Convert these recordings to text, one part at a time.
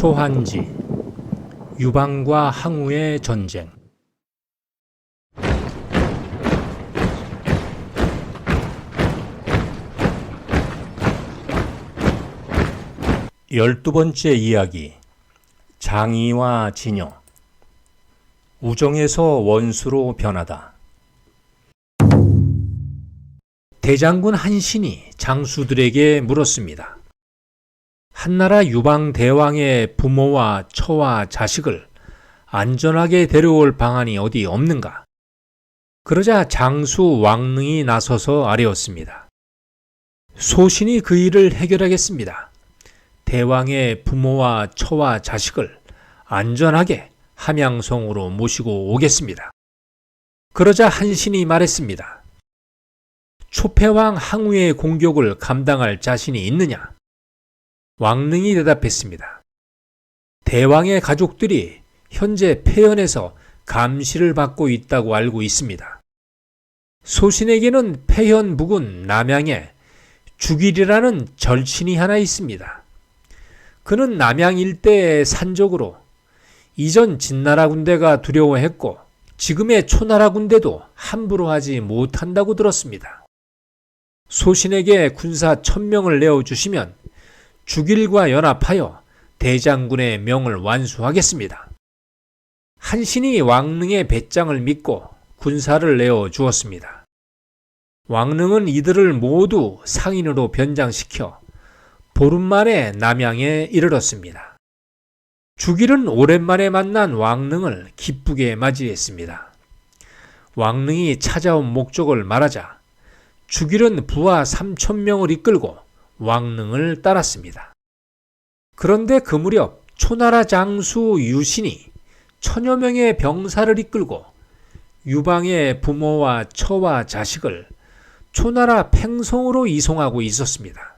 초한지, 유방과 항우의 전쟁. 열두 번째 이야기, 장의와 진여. 우정에서 원수로 변하다. 대장군 한신이 장수들에게 물었습니다. 한나라 유방 대왕의 부모와 처와 자식을 안전하게 데려올 방안이 어디 없는가? 그러자 장수 왕릉이 나서서 아뢰었습니다. 소신이 그 일을 해결하겠습니다. 대왕의 부모와 처와 자식을 안전하게 함양성으로 모시고 오겠습니다. 그러자 한신이 말했습니다. 초패왕 항우의 공격을 감당할 자신이 있느냐? 왕릉이 대답했습니다. 대왕의 가족들이 현재 폐연에서 감시를 받고 있다고 알고 있습니다. 소신에게는 폐연 부근 남양에 죽일이라는 절친이 하나 있습니다. 그는 남양 일대의 산적으로 이전 진나라 군대가 두려워했고 지금의 초나라 군대도 함부로 하지 못한다고 들었습니다. 소신에게 군사 1000명을 내어주시면 죽일과 연합하여 대장군의 명을 완수하겠습니다. 한신이 왕릉의 배짱을 믿고 군사를 내어주었습니다. 왕릉은 이들을 모두 상인으로 변장시켜 보름 만에 남양에 이르렀습니다. 죽일은 오랜만에 만난 왕릉을 기쁘게 맞이했습니다. 왕릉이 찾아온 목적을 말하자 죽일은 부하 3000명을 이끌고 왕릉을 따랐습니다. 그런데 그 무렵 초나라 장수 유신이 1000여 명의 병사를 이끌고 유방의 부모와 처와 자식을 초나라 팽성으로 이송하고 있었습니다.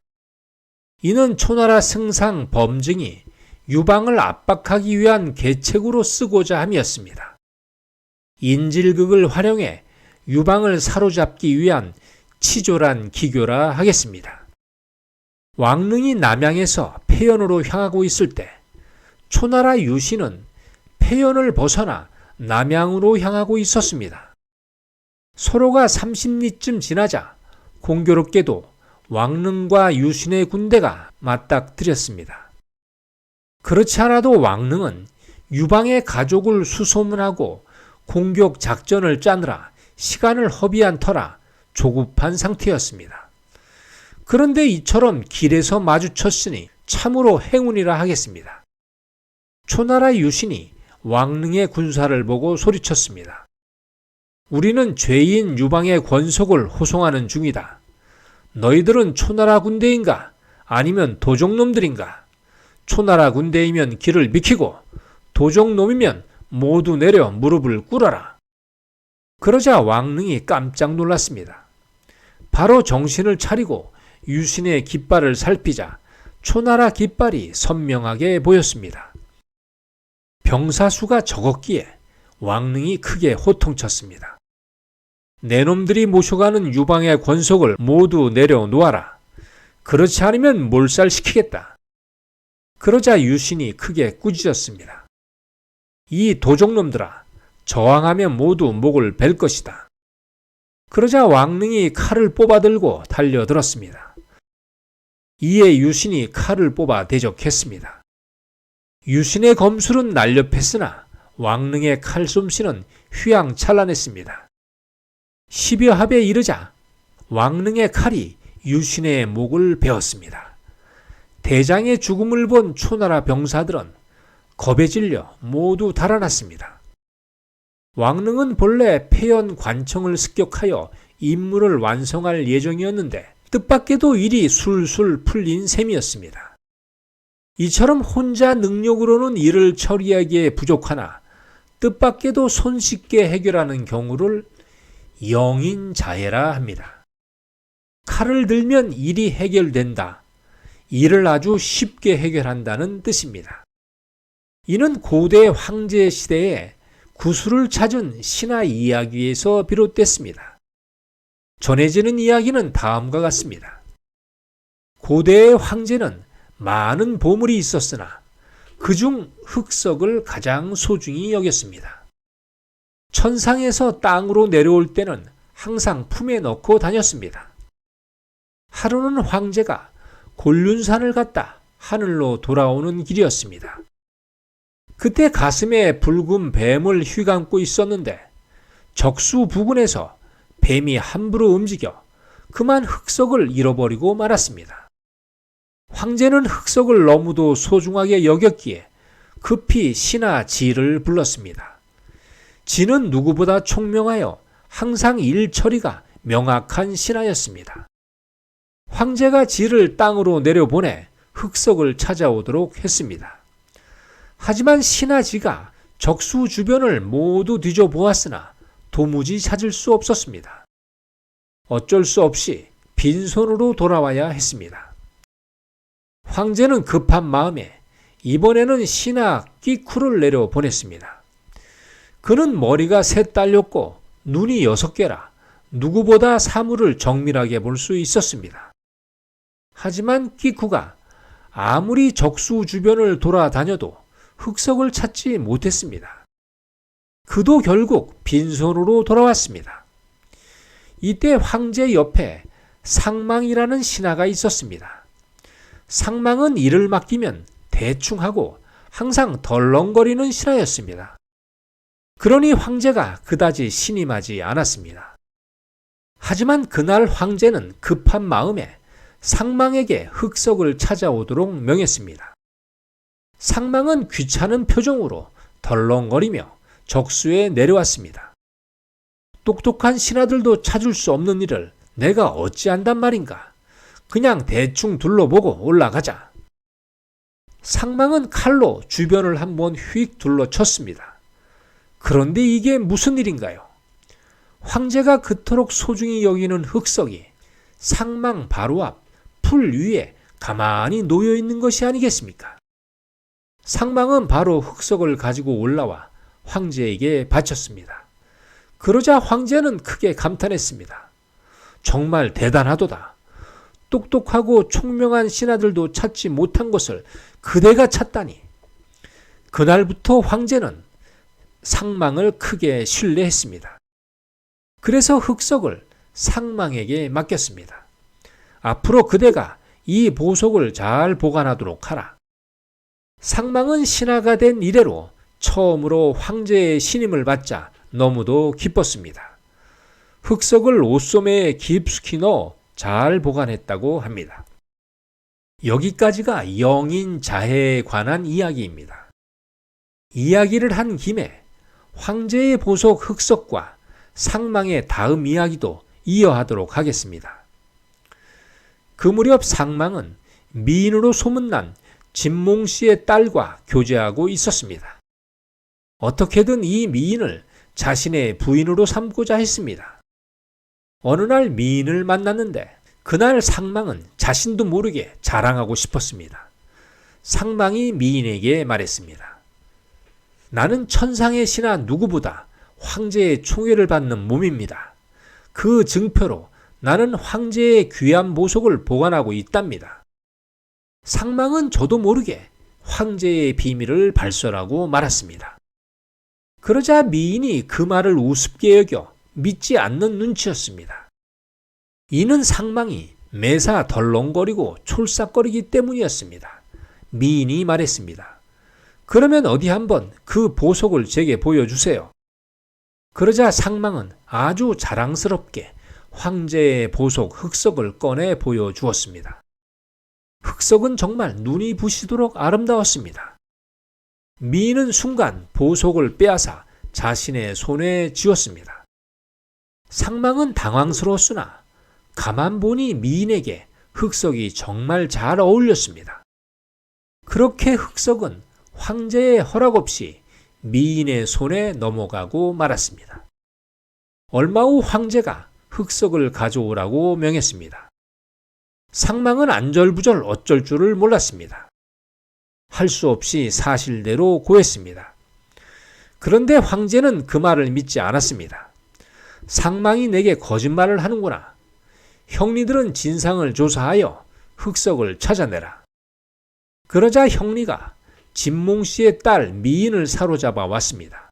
이는 초나라 승상 범증이 유방을 압박하기 위한 계책으로 쓰고자 함이었습니다. 인질극을 활용해 유방을 사로잡기 위한 치졸한 기교라 하겠습니다. 왕릉이 남양에서 폐연으로 향하고 있을 때 초나라 유신은 폐연을 벗어나 남양으로 향하고 있었습니다. 서로가 30리쯤 지나자 공교롭게도 왕릉과 유신의 군대가 맞닥뜨렸습니다. 그렇지 않아도 왕릉은 유방의 가족을 수소문하고 공격 작전을 짜느라 시간을 허비한 터라 조급한 상태였습니다. 그런데 이처럼 길에서 마주쳤으니 참으로 행운이라 하겠습니다. 초나라 유신이 왕릉의 군사를 보고 소리쳤습니다. 우리는 죄인 유방의 권속을 호송하는 중이다. 너희들은 초나라 군대인가? 아니면 도적놈들인가? 초나라 군대이면 길을 비키고 도적놈이면 모두 내려 무릎을 꿇어라. 그러자 왕릉이 깜짝 놀랐습니다. 바로 정신을 차리고 유신의 깃발을 살피자 초나라 깃발이 선명하게 보였습니다. 병사 수가 적었기에 왕릉이 크게 호통쳤습니다. 내 놈들이 모셔가는 유방의 권속을 모두 내려놓아라. 그렇지 않으면 몰살시키겠다. 그러자 유신이 크게 꾸짖었습니다. 이 도적놈들아, 저항하면 모두 목을 벨 것이다. 그러자 왕릉이 칼을 뽑아들고 달려들었습니다. 이에 유신이 칼을 뽑아 대적했습니다. 유신의 검술은 날렵했으나 왕릉의 칼솜씨는 휘황찬란했습니다. 10여 합에 이르자 왕릉의 칼이 유신의 목을 베었습니다. 대장의 죽음을 본 초나라 병사들은 겁에 질려 모두 달아났습니다. 왕릉은 본래 폐연 관청을 습격하여 임무를 완성할 예정이었는데 뜻밖에도 일이 술술 풀린 셈이었습니다. 이처럼 혼자 능력으로는 일을 처리하기에 부족하나 뜻밖에도 손쉽게 해결하는 경우를 영인자해라 합니다. 칼을 들면 일이 해결된다. 일을 아주 쉽게 해결한다는 뜻입니다. 이는 고대 황제 시대에 구슬을 찾은 신화 이야기에서 비롯됐습니다. 전해지는 이야기는 다음과 같습니다. 고대의 황제는 많은 보물이 있었으나 그중 흑석을 가장 소중히 여겼습니다. 천상에서 땅으로 내려올 때는 항상 품에 넣고 다녔습니다. 하루는 황제가 곤륜산을 갔다 하늘로 돌아오는 길이었습니다. 그때 가슴에 붉은 뱀을 휘감고 있었는데 적수 부근에서 뱀이 함부로 움직여 그만 흑석을 잃어버리고 말았습니다. 황제는 흑석을 너무도 소중하게 여겼기에 급히 신하 지를 불렀습니다. 지는 누구보다 총명하여 항상 일 처리가 명확한 신하였습니다. 황제가 지를 땅으로 내려보내 흑석을 찾아오도록 했습니다. 하지만 신하지가 적수 주변을 모두 뒤져보았으나 도무지 찾을 수 없었습니다. 어쩔 수 없이 빈손으로 돌아와야 했습니다. 황제는 급한 마음에 이번에는 신하 끼쿠를 내려보냈습니다. 그는 머리가 셋 달렸고 눈이 6개라 누구보다 사물을 정밀하게 볼 수 있었습니다. 하지만 끼쿠가 아무리 적수 주변을 돌아다녀도 흑석을 찾지 못했습니다. 그도 결국 빈손으로 돌아왔습니다. 이때 황제 옆에 상망이라는 신하가 있었습니다. 상망은 일을 맡기면 대충 하고 항상 덜렁거리는 신하였습니다. 그러니 황제가 그다지 신임하지 않았습니다. 하지만 그날 황제는 급한 마음에 상망에게 흑석을 찾아오도록 명했습니다. 상망은 귀찮은 표정으로 덜렁거리며 적수에 내려왔습니다. 똑똑한 신하들도 찾을 수 없는 일을 내가 어찌 안단 말인가. 그냥 대충 둘러보고 올라가자. 상망은 칼로 주변을 한번 휙 둘러쳤습니다. 그런데 이게 무슨 일인가요? 황제가 그토록 소중히 여기는 흑석이 상망 바로 앞 풀 위에 가만히 놓여 있는 것이 아니겠습니까? 상망은 바로 흑석을 가지고 올라와 황제에게 바쳤습니다. 그러자 황제는 크게 감탄했습니다. 정말 대단하도다. 똑똑하고 총명한 신하들도 찾지 못한 것을 그대가 찾다니. 그날부터 황제는 상망을 크게 신뢰했습니다. 그래서 흑석을 상망에게 맡겼습니다. 앞으로 그대가 이 보석을 잘 보관하도록 하라. 상망은 신하가 된 이래로 처음으로 황제의 신임을 받자 너무도 기뻤습니다. 흑석을 옷소매에 깊숙이 넣어 잘 보관했다고 합니다. 여기까지가 영인 자해에 관한 이야기입니다. 이야기를 한 김에 황제의 보석 흑석과 상망의 다음 이야기도 이어하도록 하겠습니다. 그 무렵 상망은 미인으로 소문난 진몽 씨의 딸과 교제하고 있었습니다. 어떻게든 이 미인을 자신의 부인으로 삼고자 했습니다. 어느 날 미인을 만났는데 그날 상망은 자신도 모르게 자랑하고 싶었습니다. 상망이 미인에게 말했습니다. 나는 천상의 신하 누구보다 황제의 총애를 받는 몸입니다. 그 증표로 나는 황제의 귀한 보석을 보관하고 있답니다. 상망은 저도 모르게 황제의 비밀을 발설하고 말았습니다. 그러자 미인이 그 말을 우습게 여겨 믿지 않는 눈치였습니다. 이는 상망이 매사 덜렁거리고 촐싹거리기 때문이었습니다. 미인이 말했습니다. 그러면 어디 한번 그 보석을 제게 보여주세요. 그러자 상망은 아주 자랑스럽게 황제의 보석 흑석을 꺼내 보여주었습니다. 흑석은 정말 눈이 부시도록 아름다웠습니다. 미인은 순간 보석을 빼앗아 자신의 손에 쥐었습니다. 상망은 당황스러웠으나 가만 보니 미인에게 흑석이 정말 잘 어울렸습니다. 그렇게 흑석은 황제의 허락 없이 미인의 손에 넘어가고 말았습니다. 얼마 후 황제가 흑석을 가져오라고 명했습니다. 상망은 안절부절 어쩔 줄을 몰랐습니다. 할 수 없이 사실대로 고했습니다. 그런데 황제는 그 말을 믿지 않았습니다. 상망이 내게 거짓말을 하는구나. 형리들은 진상을 조사하여 흑석을 찾아내라. 그러자 형리가 진몽씨의 딸 미인을 사로잡아 왔습니다.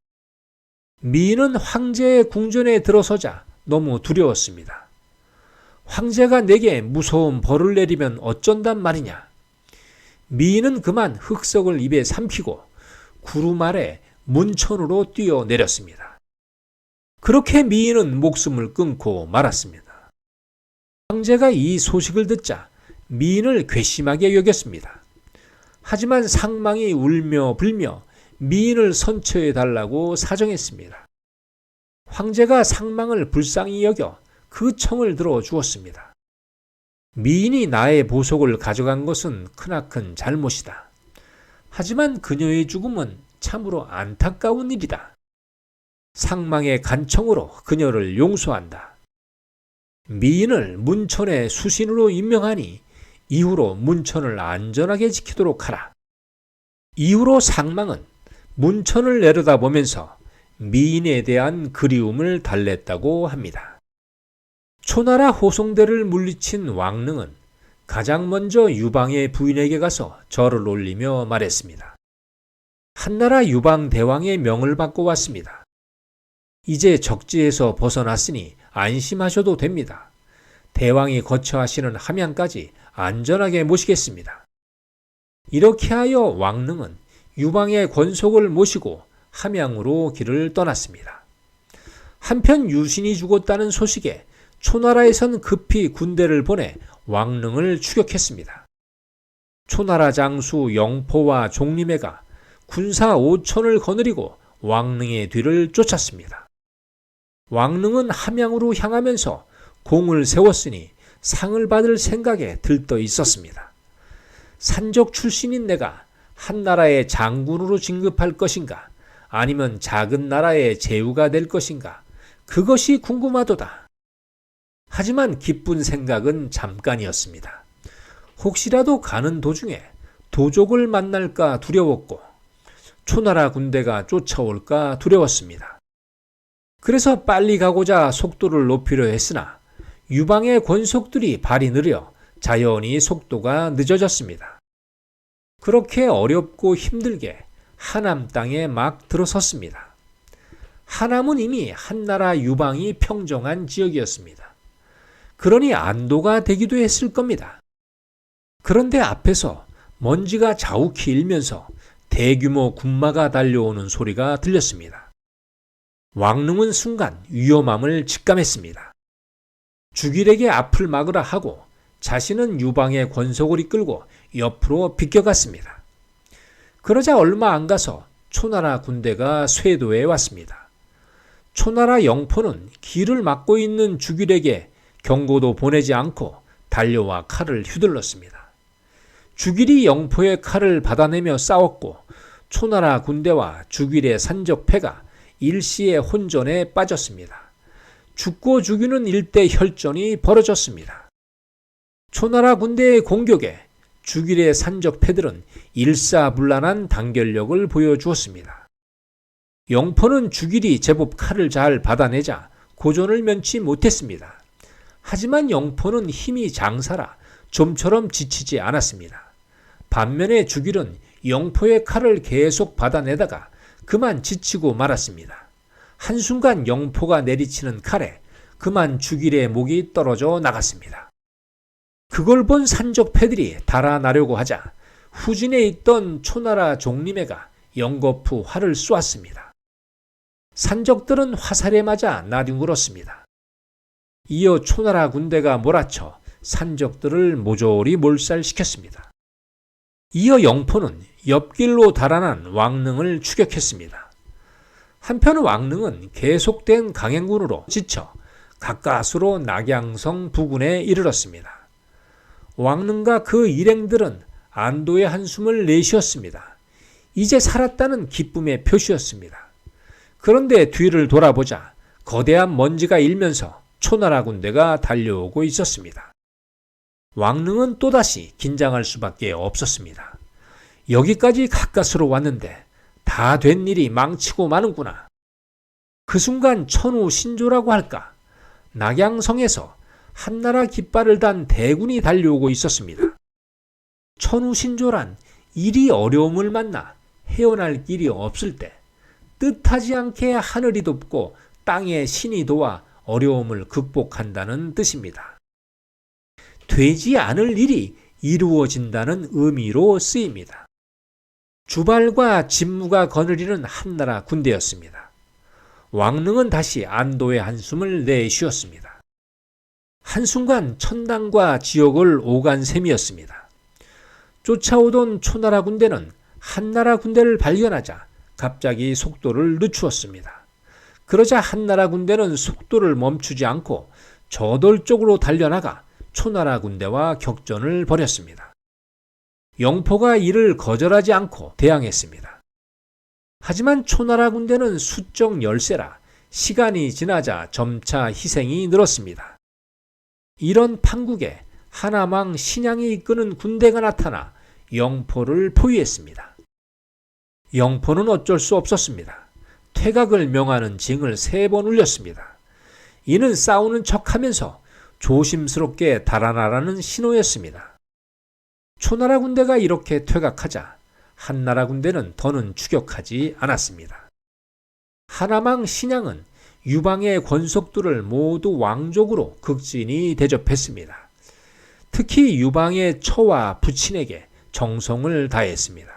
미인은 황제의 궁전에 들어서자 너무 두려웠습니다. 황제가 내게 무서운 벌을 내리면 어쩐단 말이냐. 미인은 그만 흑석을 입에 삼키고 구름 아래 문천으로 뛰어내렸습니다. 그렇게 미인은 목숨을 끊고 말았습니다. 황제가 이 소식을 듣자 미인을 괘씸하게 여겼습니다. 하지만 상망이 울며 불며 미인을 선처해달라고 사정했습니다. 황제가 상망을 불쌍히 여겨 그 청을 들어 주었습니다. 미인이 나의 보석을 가져간 것은 크나큰 잘못이다. 하지만 그녀의 죽음은 참으로 안타까운 일이다. 상망의 간청으로 그녀를 용서한다. 미인을 문천의 수신으로 임명하니 이후로 문천을 안전하게 지키도록 하라. 이후로 상망은 문천을 내려다보면서 미인에 대한 그리움을 달랬다고 합니다. 초나라 호송대를 물리친 왕릉은 가장 먼저 유방의 부인에게 가서 절을 올리며 말했습니다. 한나라 유방 대왕의 명을 받고 왔습니다. 이제 적지에서 벗어났으니 안심하셔도 됩니다. 대왕이 거처하시는 함양까지 안전하게 모시겠습니다. 이렇게 하여 왕릉은 유방의 권속을 모시고 함양으로 길을 떠났습니다. 한편 유신이 죽었다는 소식에 초나라에선 급히 군대를 보내 왕릉을 추격했습니다. 초나라 장수 영포와 종림회가 군사 5천을 거느리고 왕릉의 뒤를 쫓았습니다. 왕릉은 함양으로 향하면서 공을 세웠으니 상을 받을 생각에 들떠 있었습니다. 산적 출신인 내가 한나라의 장군으로 진급할 것인가, 아니면 작은 나라의 제후가 될 것인가, 그것이 궁금하도다. 하지만 기쁜 생각은 잠깐이었습니다. 혹시라도 가는 도중에 도적을 만날까 두려웠고 초나라 군대가 쫓아올까 두려웠습니다. 그래서 빨리 가고자 속도를 높이려 했으나 유방의 권속들이 발이 느려 자연히 속도가 늦어졌습니다. 그렇게 어렵고 힘들게 하남 땅에 막 들어섰습니다. 하남은 이미 한나라 유방이 평정한 지역이었습니다. 그러니 안도가 되기도 했을 겁니다. 그런데 앞에서 먼지가 자욱히 일면서 대규모 군마가 달려오는 소리가 들렸습니다. 왕릉은 순간 위험함을 직감했습니다. 주길에게 앞을 막으라 하고 자신은 유방의 권속을 이끌고 옆으로 비껴갔습니다. 그러자 얼마 안 가서 초나라 군대가 쇄도에 왔습니다. 초나라 영포는 길을 막고 있는 주길에게 경고도 보내지 않고 달려와 칼을 휘둘렀습니다. 주길이 영포의 칼을 받아내며 싸웠고 초나라 군대와 주길의 산적패가 일시에 혼전에 빠졌습니다. 죽고 죽이는 일대 혈전이 벌어졌습니다. 초나라 군대의 공격에 주길의 산적패들은 일사불란한 단결력을 보여주었습니다. 영포는 주길이 제법 칼을 잘 받아내자 고전을 면치 못했습니다. 하지만 영포는 힘이 장사라 좀처럼 지치지 않았습니다. 반면에 주길은 영포의 칼을 계속 받아내다가 그만 지치고 말았습니다. 한순간 영포가 내리치는 칼에 그만 주길의 목이 떨어져 나갔습니다. 그걸 본 산적패들이 달아나려고 하자 후진에 있던 초나라 종림회가 연거푸 활을 쏘았습니다. 산적들은 화살에 맞아 나뒹굴었습니다. 이어 초나라 군대가 몰아쳐 산적들을 모조리 몰살시켰습니다. 이어 영포는 옆길로 달아난 왕릉을 추격했습니다. 한편 왕릉은 계속된 강행군으로 지쳐 가까스로 낙양성 부근에 이르렀습니다. 왕릉과 그 일행들은 안도의 한숨을 내쉬었습니다. 이제 살았다는 기쁨의 표시였습니다. 그런데 뒤를 돌아보자 거대한 먼지가 일면서 초나라 군대가 달려오고 있었습니다. 왕릉은 또다시 긴장할 수밖에 없었습니다. 여기까지 가까스로 왔는데 다 된 일이 망치고 마는구나. 그 순간 천우 신조라고 할까, 낙양성에서 한나라 깃발을 단 대군이 달려오고 있었습니다. 천우 신조란 일이 어려움을 만나 헤어날 길이 없을 때 뜻하지 않게 하늘이 돕고 땅의 신이 도와 어려움을 극복한다는 뜻입니다. 되지 않을 일이 이루어진다는 의미로 쓰입니다. 주발과 진무가 거느리는 한나라 군대였습니다. 왕릉은 다시 안도의 한숨을 내쉬었습니다. 한순간 천당과 지옥을 오간 셈이었습니다. 쫓아오던 초나라 군대는 한나라 군대를 발견하자 갑자기 속도를 늦추었습니다. 그러자 한나라 군대는 속도를 멈추지 않고 저돌적으로 달려나가 초나라 군대와 격전을 벌였습니다. 영포가 이를 거절하지 않고 대항했습니다. 하지만 초나라 군대는 수적 열세라 시간이 지나자 점차 희생이 늘었습니다. 이런 판국에 하나망 신양이 이끄는 군대가 나타나 영포를 포위했습니다. 영포는 어쩔 수 없었습니다. 퇴각을 명하는 징을 3번 울렸습니다. 이는 싸우는 척하면서 조심스럽게 달아나라는 신호였습니다. 초나라 군대가 이렇게 퇴각하자 한나라 군대는 더는 추격하지 않았습니다. 하나망 신양은 유방의 권속들을 모두 왕족으로 극진히 대접했습니다. 특히 유방의 처와 부친에게 정성을 다했습니다.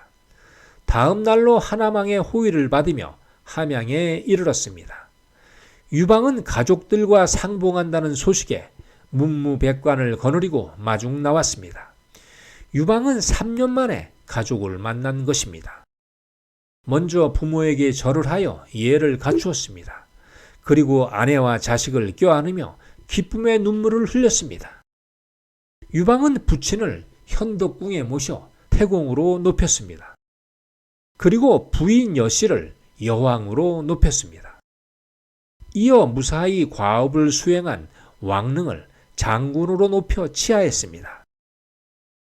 다음 날로 하나망의 호위를 받으며 함양에 이르렀습니다. 유방은 가족들과 상봉한다는 소식에 문무백관을 거느리고 마중 나왔습니다. 유방은 3년 만에 가족을 만난 것입니다. 먼저 부모에게 절을 하여 예를 갖추었습니다. 그리고 아내와 자식을 껴안으며 기쁨의 눈물을 흘렸습니다. 유방은 부친을 현덕궁에 모셔 태공으로 높였습니다. 그리고 부인 여씨를 여왕으로 높였습니다. 이어 무사히 과업을 수행한 왕릉을 장군으로 높여 치하했습니다.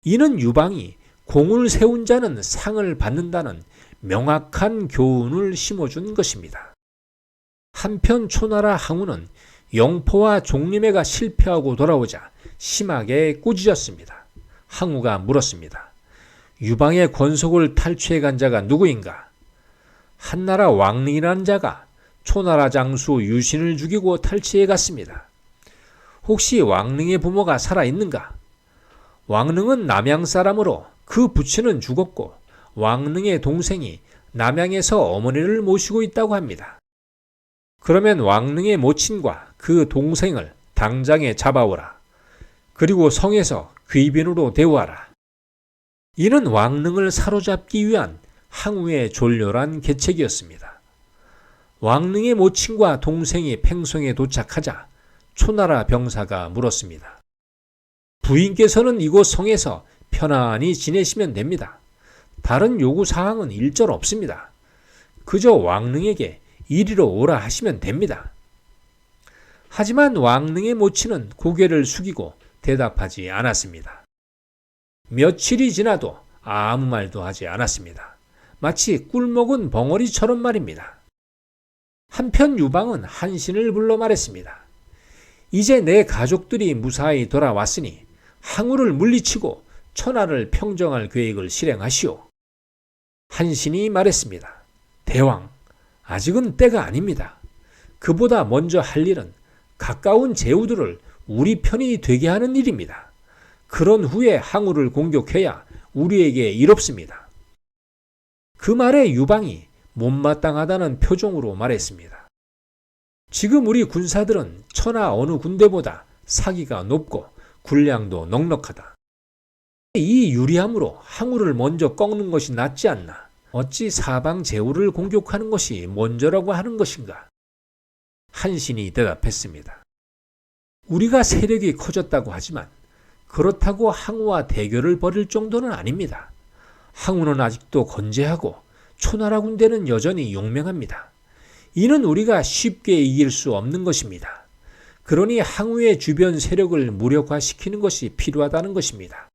이는 유방이 공을 세운 자는 상을 받는다는 명확한 교훈을 심어준 것입니다. 한편 초나라 항우는 영포와 종림회가 실패하고 돌아오자 심하게 꾸짖었습니다. 항우가 물었습니다. 유방의 권속을 탈취해 간 자가 누구인가? 한나라 왕릉이라는 자가 초나라 장수 유신을 죽이고 탈취해 갔습니다. 혹시 왕릉의 부모가 살아있는가? 왕릉은 남양 사람으로 그 부친은 죽었고 왕릉의 동생이 남양에서 어머니를 모시고 있다고 합니다. 그러면 왕릉의 모친과 그 동생을 당장에 잡아오라. 그리고 성에서 귀빈으로 대우하라. 이는 왕릉을 사로잡기 위한 항우의 졸렬한 계책이었습니다. 왕릉의 모친과 동생이 팽성에 도착하자 초나라 병사가 물었습니다. 부인께서는 이곳 성에서 편안히 지내시면 됩니다. 다른 요구사항은 일절 없습니다. 그저 왕릉에게 이리로 오라 하시면 됩니다. 하지만 왕릉의 모친은 고개를 숙이고 대답하지 않았습니다. 며칠이 지나도 아무 말도 하지 않았습니다. 마치 꿀먹은 벙어리처럼 말입니다. 한편 유방은 한신을 불러 말했습니다. 이제 내 가족들이 무사히 돌아왔으니 항우를 물리치고 천하를 평정할 계획을 실행하시오. 한신이 말했습니다. 대왕, 아직은 때가 아닙니다. 그보다 먼저 할 일은 가까운 제후들을 우리 편이 되게 하는 일입니다. 그런 후에 항우를 공격해야 우리에게 이롭습니다. 그 말에 유방이 못마땅하다는 표정으로 말했습니다. 지금 우리 군사들은 천하 어느 군대보다 사기가 높고 군량도 넉넉하다. 이 유리함으로 항우를 먼저 꺾는 것이 낫지 않나? 어찌 사방 제후를 공격하는 것이 먼저라고 하는 것인가? 한신이 대답했습니다. 우리가 세력이 커졌다고 하지만 그렇다고 항우와 대결을 벌일 정도는 아닙니다. 항우는 아직도 건재하고 초나라 군대는 여전히 용맹합니다. 이는 우리가 쉽게 이길 수 없는 것입니다. 그러니 항우의 주변 세력을 무력화시키는 것이 필요하다는 것입니다.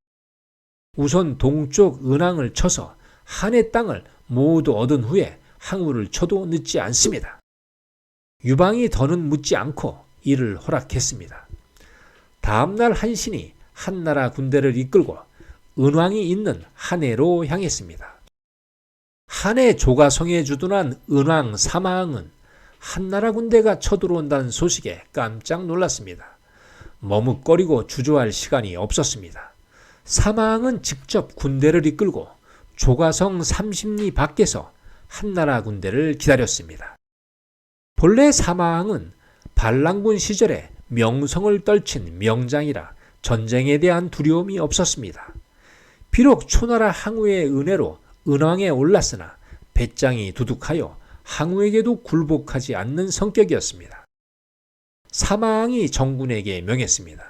우선 동쪽 은항을 쳐서 한의 땅을 모두 얻은 후에 항우를 쳐도 늦지 않습니다. 유방이 더는 묻지 않고 이를 허락했습니다. 다음 날 한신이 한나라 군대를 이끌고 은왕이 있는 한해로 향했습니다. 한해 조가성에 주둔한 은왕 사마왕은 한나라 군대가 쳐들어온다는 소식에 깜짝 놀랐습니다. 머뭇거리고 주저할 시간이 없었습니다. 사마왕은 직접 군대를 이끌고 조가성 30리 밖에서 한나라 군대를 기다렸습니다. 본래 사마왕은 반란군 시절에 명성을 떨친 명장이라 전쟁에 대한 두려움이 없었습니다. 비록 초나라 항우의 은혜로 은왕에 올랐으나 배짱이 두둑하여 항우에게도 굴복하지 않는 성격이었습니다. 사마왕이 정군에게 명했습니다.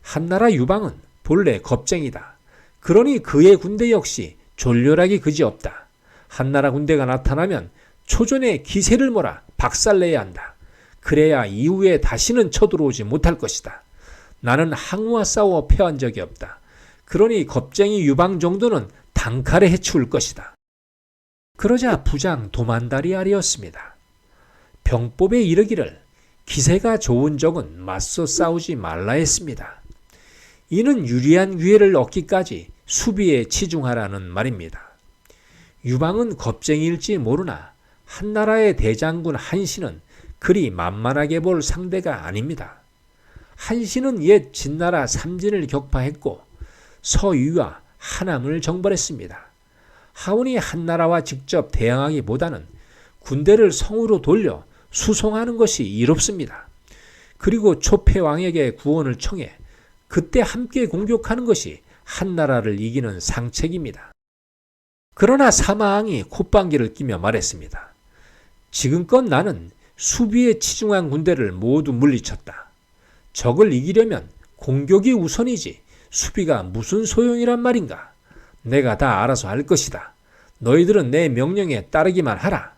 한나라 유방은 본래 겁쟁이다. 그러니 그의 군대 역시 졸렬하기 그지없다. 한나라 군대가 나타나면 초전에 기세를 몰아 박살내야 한다. 그래야 이후에 다시는 쳐들어오지 못할 것이다. 나는 항우와 싸워 패한 적이 없다. 그러니 겁쟁이 유방 정도는 단칼에 해치울 것이다. 그러자 부장 도만달이 아뢰었습니다. 병법에 이르기를 기세가 좋은 적은 맞서 싸우지 말라 했습니다. 이는 유리한 기회를 얻기까지 수비에 치중하라는 말입니다. 유방은 겁쟁이일지 모르나 한나라의 대장군 한신은 그리 만만하게 볼 상대가 아닙니다. 한신은 옛 진나라 삼진을 격파했고 서유와 하남을 정벌했습니다. 하운이 한나라와 직접 대항하기보다는 군대를 성으로 돌려 수송하는 것이 이롭습니다. 그리고 초패왕에게 구원을 청해 그때 함께 공격하는 것이 한나라를 이기는 상책입니다. 그러나 사마왕이 콧방귀를 끼며 말했습니다. 지금껏 나는 수비에 치중한 군대를 모두 물리쳤다. 적을 이기려면 공격이 우선이지 수비가 무슨 소용이란 말인가. 내가 다 알아서 할 것이다. 너희들은 내 명령에 따르기만 하라.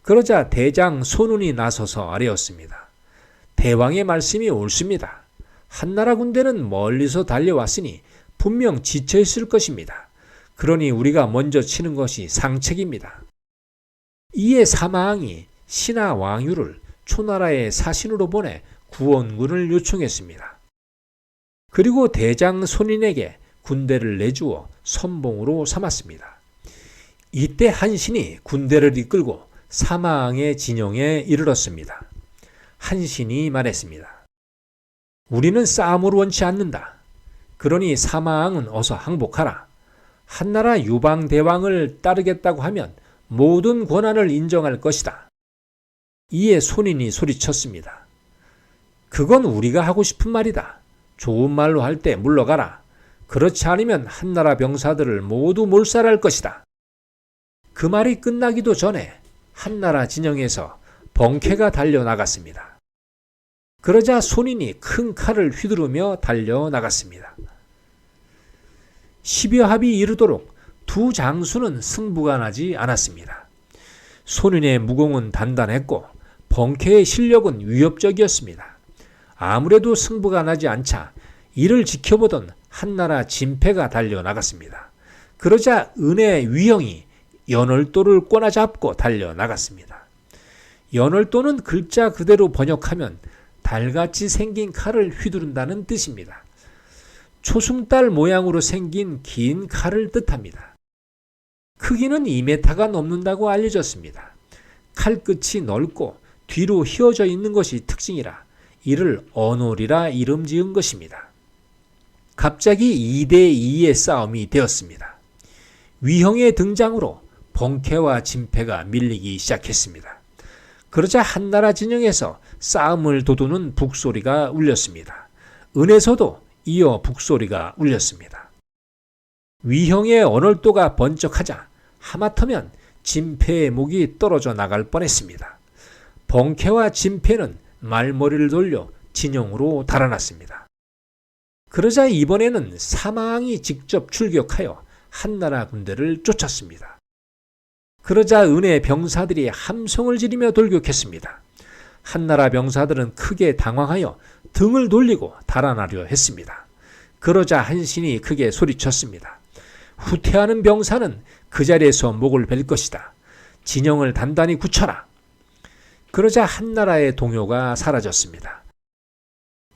그러자 대장 손운이 나서서 아뢰었습니다. 대왕의 말씀이 옳습니다. 한나라 군대는 멀리서 달려왔으니 분명 지쳐있을 것입니다. 그러니 우리가 먼저 치는 것이 상책입니다. 이에 사마왕이 신하 왕유를 초나라의 사신으로 보내 구원군을 요청했습니다. 그리고 대장 손인에게 군대를 내주어 선봉으로 삼았습니다. 이때 한신이 군대를 이끌고 사마왕의 진영에 이르렀습니다. 한신이 말했습니다. 우리는 싸움을 원치 않는다. 그러니 사마왕은 어서 항복하라. 한나라 유방대왕을 따르겠다고 하면 모든 권한을 인정할 것이다. 이에 손인이 소리쳤습니다. 그건 우리가 하고 싶은 말이다. 좋은 말로 할 때 물러가라. 그렇지 않으면 한나라 병사들을 모두 몰살할 것이다. 그 말이 끝나기도 전에 한나라 진영에서 번쾌가 달려나갔습니다. 그러자 손인이 큰 칼을 휘두르며 달려나갔습니다. 10여 합이 이르도록 두 장수는 승부가 나지 않았습니다. 손인의 무공은 단단했고 번쾌의 실력은 위협적이었습니다. 아무래도 승부가 나지 않자 이를 지켜보던 한나라 진패가 달려나갔습니다. 그러자 은의 위형이 연월도를 꼬나잡고 달려나갔습니다. 연월도는 글자 그대로 번역하면 달같이 생긴 칼을 휘두른다는 뜻입니다. 초승달 모양으로 생긴 긴 칼을 뜻합니다. 크기는 2m가 넘는다고 알려졌습니다. 칼끝이 넓고 뒤로 휘어져 있는 것이 특징이라 이를 언월이라 이름 지은 것입니다. 갑자기 2대2의 싸움이 되었습니다. 위형의 등장으로 번쾌와 진패가 밀리기 시작했습니다. 그러자 한나라 진영에서 싸움을 도두는 북소리가 울렸습니다. 은에서도 이어 북소리가 울렸습니다. 위형의 언월도가 번쩍하자 하마터면 진패의 목이 떨어져 나갈 뻔했습니다. 번쾌와 진패는 말머리를 돌려 진영으로 달아났습니다. 그러자 이번에는 사마왕이 직접 출격하여 한나라 군대를 쫓았습니다. 그러자 은의 병사들이 함성을 지르며 돌격했습니다. 한나라 병사들은 크게 당황하여 등을 돌리고 달아나려 했습니다. 그러자 한신이 크게 소리쳤습니다. 후퇴하는 병사는 그 자리에서 목을 벨 것이다. 진영을 단단히 굳혀라. 그러자 한나라의 동요가 사라졌습니다.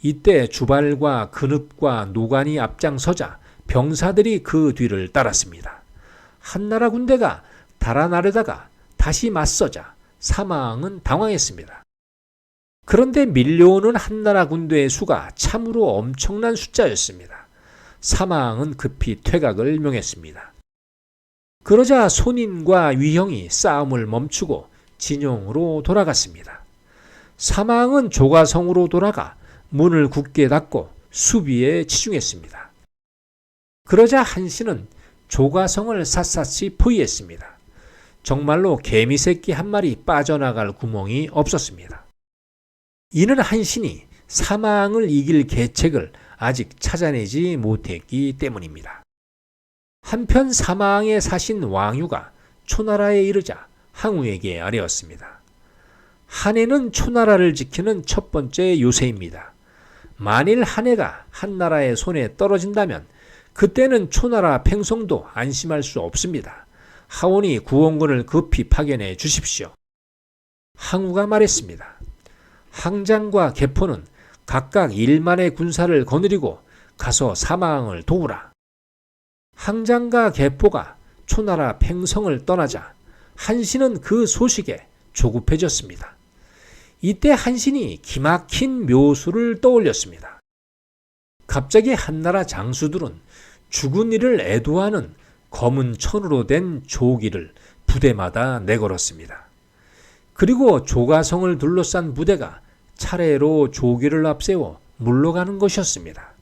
이때 주발과 근읍과 노관이 앞장서자 병사들이 그 뒤를 따랐습니다. 한나라 군대가 달아나려다가 다시 맞서자 사망은 당황했습니다. 그런데 밀려오는 한나라 군대의 수가 참으로 엄청난 숫자였습니다. 사망은 급히 퇴각을 명했습니다. 그러자 손인과 위형이 싸움을 멈추고 진영으로 돌아갔습니다. 사망은 조가성으로 돌아가 문을 굳게 닫고 수비에 치중했습니다. 그러자 한신은 조가성을 샅샅이 포위했습니다. 정말로 개미새끼 한 마리 빠져나갈 구멍이 없었습니다. 이는 한신이 사망을 이길 계책을 아직 찾아내지 못했기 때문입니다. 한편 사망의 사신 왕유가 초나라에 이르자 항우에게 아뢰었습니다. 한해는 초나라를 지키는 첫 번째 요새입니다. 만일 한해가 한나라의 손에 떨어진다면 그때는 초나라 팽성도 안심할 수 없습니다. 하오니 구원군을 급히 파견해 주십시오. 항우가 말했습니다. 항장과 개포는 각각 1만의 군사를 거느리고 가서 사망을 도우라. 항장과 개포가 초나라 팽성을 떠나자 한신은 그 소식에 조급해졌습니다. 이때 한신이 기막힌 묘수를 떠올렸습니다. 갑자기 한나라 장수들은 죽은 이를 애도하는 검은 천으로 된 조기를 부대마다 내걸었습니다. 그리고 조가성을 둘러싼 부대가 차례로 조기를 앞세워 물러가는 것이었습니다.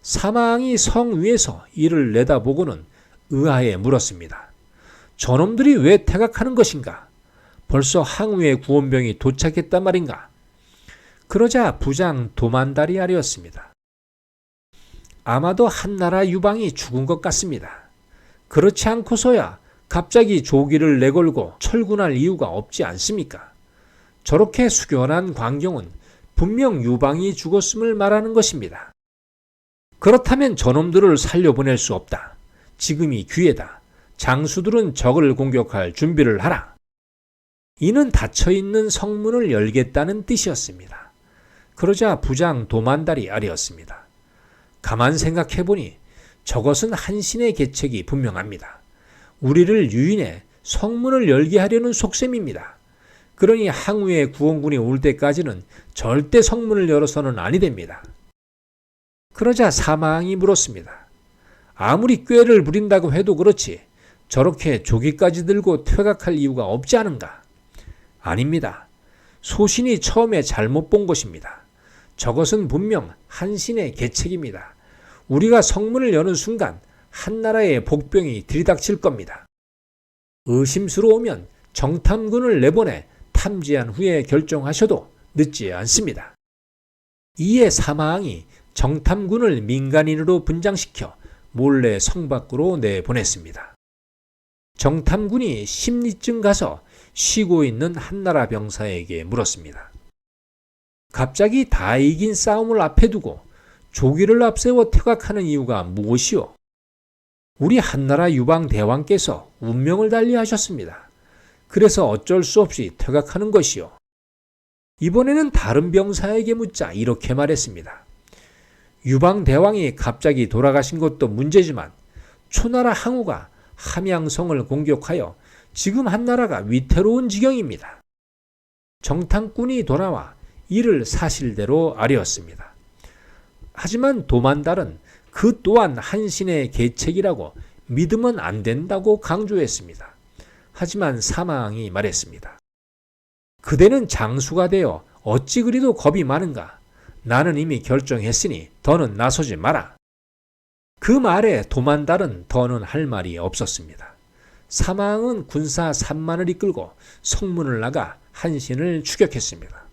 사망이 성 위에서 이를 내다보고는 의아해 물었습니다. 저놈들이 왜 퇴각하는 것인가? 벌써 항우의 구원병이 도착했단 말인가? 그러자 부장 도만달이 아뢰었습니다. 아마도 한나라 유방이 죽은 것 같습니다. 그렇지 않고서야 갑자기 조기를 내걸고 철군할 이유가 없지 않습니까? 저렇게 숙연한 광경은 분명 유방이 죽었음을 말하는 것입니다. 그렇다면 저놈들을 살려보낼 수 없다. 지금이 기회다. 장수들은 적을 공격할 준비를 하라. 이는 닫혀있는 성문을 열겠다는 뜻이었습니다. 그러자 부장 도만달이 아뢰었습니다. 가만 생각해보니 저것은 한신의 계책이 분명합니다. 우리를 유인해 성문을 열게 하려는 속셈입니다. 그러니 항우의 구원군이 올 때까지는 절대 성문을 열어서는 아니 됩니다. 그러자 사망이 물었습니다. 아무리 꾀를 부린다고 해도 그렇지 저렇게 조기까지 들고 퇴각할 이유가 없지 않은가? 아닙니다. 소신이 처음에 잘못 본 것입니다. 저것은 분명 한신의 계책입니다. 우리가 성문을 여는 순간 한나라의 복병이 들이닥칠 겁니다. 의심스러우면 정탐군을 내보내 탐지한 후에 결정하셔도 늦지 않습니다. 이에 사망이 정탐군을 민간인으로 분장시켜 몰래 성 밖으로 내보냈습니다. 정탐군이 심리쯤 가서 쉬고 있는 한나라 병사에게 물었습니다. 갑자기 다 이긴 싸움을 앞에 두고 조기를 앞세워 퇴각하는 이유가 무엇이오? 우리 한나라 유방 대왕께서 운명을 달리하셨습니다. 그래서 어쩔 수 없이 퇴각하는 것이요. 이번에는 다른 병사에게 묻자 이렇게 말했습니다. 유방 대왕이 갑자기 돌아가신 것도 문제지만 초나라 항우가 함양성을 공격하여 지금 한나라가 위태로운 지경입니다. 정탐꾼이 돌아와 이를 사실대로 아뢰었습니다. 하지만 도만달은 그 또한 한신의 계책이라고 믿으면 안 된다고 강조했습니다. 하지만 사망이 말했습니다. 그대는 장수가 되어 어찌 그리도 겁이 많은가? 나는 이미 결정했으니 더는 나서지 마라. 그 말에 도만달은 더는 할 말이 없었습니다. 사망은 군사 3만을 이끌고 성문을 나가 한신을 추격했습니다.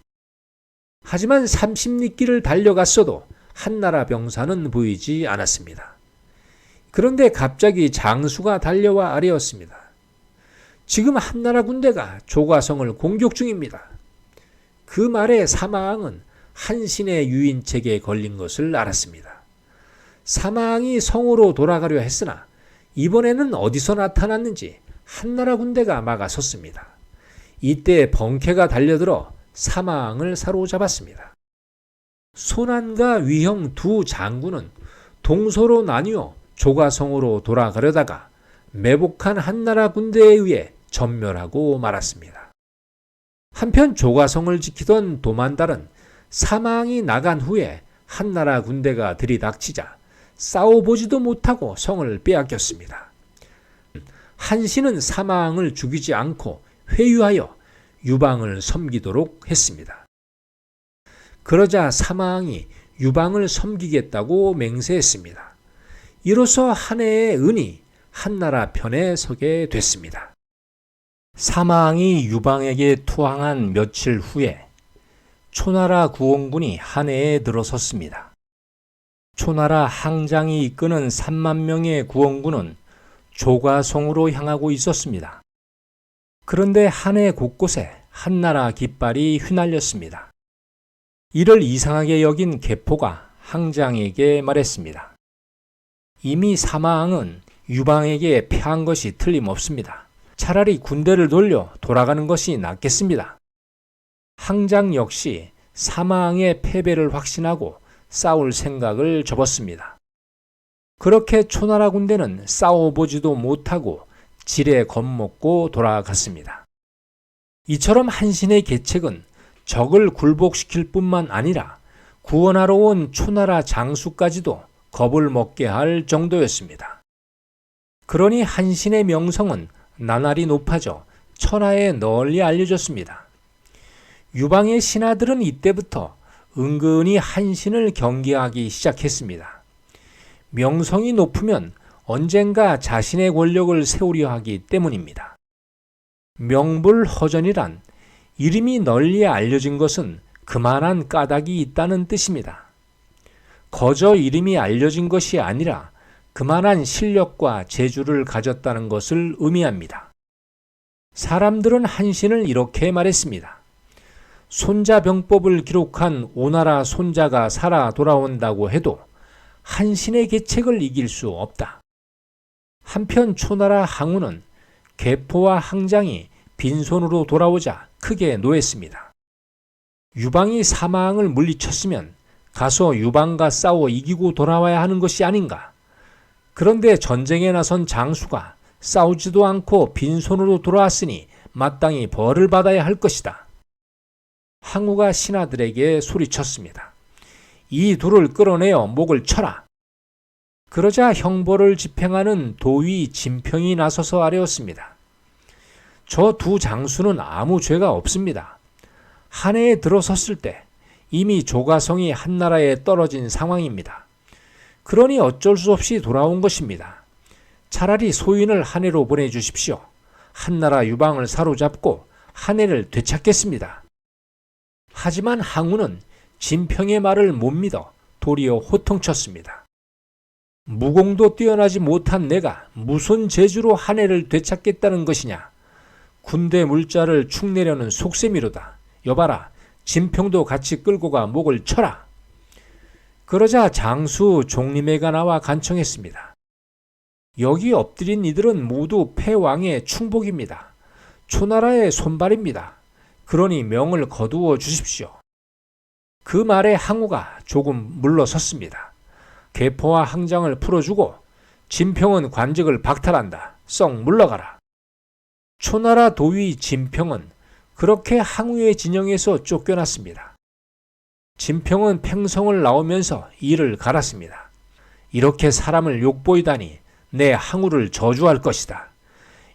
하지만 30리길을 달려갔어도 한나라 병사는 보이지 않았습니다. 그런데 갑자기 장수가 달려와 아뢰었습니다. 지금 한나라 군대가 조가성을 공격 중입니다. 그 말에 사망은 한신의 유인책에 걸린 것을 알았습니다. 사망이 성으로 돌아가려 했으나 이번에는 어디서 나타났는지 한나라 군대가 막아섰습니다. 이때 번쾌가 달려들어 사망을 사로잡았습니다. 손안과 위형 두 장군은 동서로 나뉘어 조가성으로 돌아가려다가 매복한 한나라 군대에 의해 전멸하고 말았습니다. 한편 조가성을 지키던 도만달은 사망이 나간 후에 한나라 군대가 들이닥치자 싸워보지도 못하고 성을 빼앗겼습니다. 한신은 사망을 죽이지 않고 회유하여 유방을 섬기도록 했습니다. 그러자 사망이 유방을 섬기겠다고 맹세했습니다. 이로써 한해의 은이 한나라 편에 서게 됐습니다. 사망이 유방에게 투항한 며칠 후에 초나라 구원군이 한해에 들어섰습니다. 초나라 항장이 이끄는 3만 명의 구원군은 조가성으로 향하고 있었습니다. 그런데 한해 곳곳에 한나라 깃발이 휘날렸습니다. 이를 이상하게 여긴 계포가 항장에게 말했습니다. 이미 사마왕은 유방에게 패한 것이 틀림없습니다. 차라리 군대를 돌려 돌아가는 것이 낫겠습니다. 항장 역시 사마왕의 패배를 확신하고 싸울 생각을 접었습니다. 그렇게 초나라 군대는 싸워보지도 못하고 지레 겁먹고 돌아갔습니다. 이처럼 한신의 계책은 적을 굴복시킬 뿐만 아니라 구원하러 온 초나라 장수까지도 겁을 먹게 할 정도였습니다. 그러니 한신의 명성은 나날이 높아져 천하에 널리 알려졌습니다. 유방의 신하들은 이때부터 은근히 한신을 경계하기 시작했습니다. 명성이 높으면 언젠가 자신의 권력을 세우려 하기 때문입니다. 명불허전이란 이름이 널리 알려진 것은 그만한 까닭이 있다는 뜻입니다. 거저 이름이 알려진 것이 아니라 그만한 실력과 재주를 가졌다는 것을 의미합니다. 사람들은 한신을 이렇게 말했습니다. 손자병법을 기록한 오나라 손자가 살아 돌아온다고 해도 한신의 계책을 이길 수 없다. 한편 초나라 항우는 계포와 항장이 빈손으로 돌아오자 크게 노했습니다. 유방이 사마왕을 물리쳤으면 가서 유방과 싸워 이기고 돌아와야 하는 것이 아닌가. 그런데 전쟁에 나선 장수가 싸우지도 않고 빈손으로 돌아왔으니 마땅히 벌을 받아야 할 것이다. 항우가 신하들에게 소리쳤습니다. 이 둘을 끌어내어 목을 쳐라. 그러자 형벌을 집행하는 도위 진평이 나서서 아뢰었습니다. 저 두 장수는 아무 죄가 없습니다. 한해에 들어섰을 때 이미 조가성이 한나라에 떨어진 상황입니다. 그러니 어쩔 수 없이 돌아온 것입니다. 차라리 소인을 한해로 보내주십시오. 한나라 유방을 사로잡고 한해를 되찾겠습니다. 하지만 항우는 진평의 말을 못 믿어 도리어 호통쳤습니다. 무공도 뛰어나지 못한 내가 무슨 재주로 한해를 되찾겠다는 것이냐. 군대 물자를 축내려는 속셈이로다. 여봐라, 진평도 같이 끌고 가 목을 쳐라. 그러자 장수 종림회가 나와 간청했습니다. 여기 엎드린 이들은 모두 패왕의 충복입니다. 초나라의 손발입니다. 그러니 명을 거두어 주십시오. 그 말에 항우가 조금 물러섰습니다. 계포와 항장을 풀어주고 진평은 관직을 박탈한다. 썩 물러가라. 초나라 도위 진평은 그렇게 항우의 진영에서 쫓겨났습니다. 진평은 팽성을 나오면서 이를 갈았습니다. 이렇게 사람을 욕보이다니 내 항우를 저주할 것이다.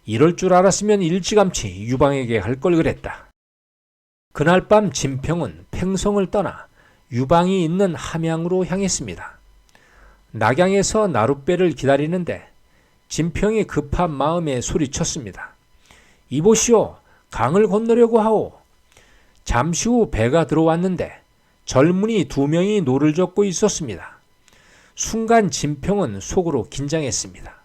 이럴 줄 알았으면 일찌감치 유방에게 할 걸 그랬다. 그날 밤 진평은 팽성을 떠나 유방이 있는 함양으로 향했습니다. 낙양에서 나룻배를 기다리는데 진평이 급한 마음에 소리쳤습니다. 이보시오, 강을 건너려고 하오. 잠시 후 배가 들어왔는데 젊은이 2명이 노를 젓고 있었습니다. 순간 진평은 속으로 긴장했습니다.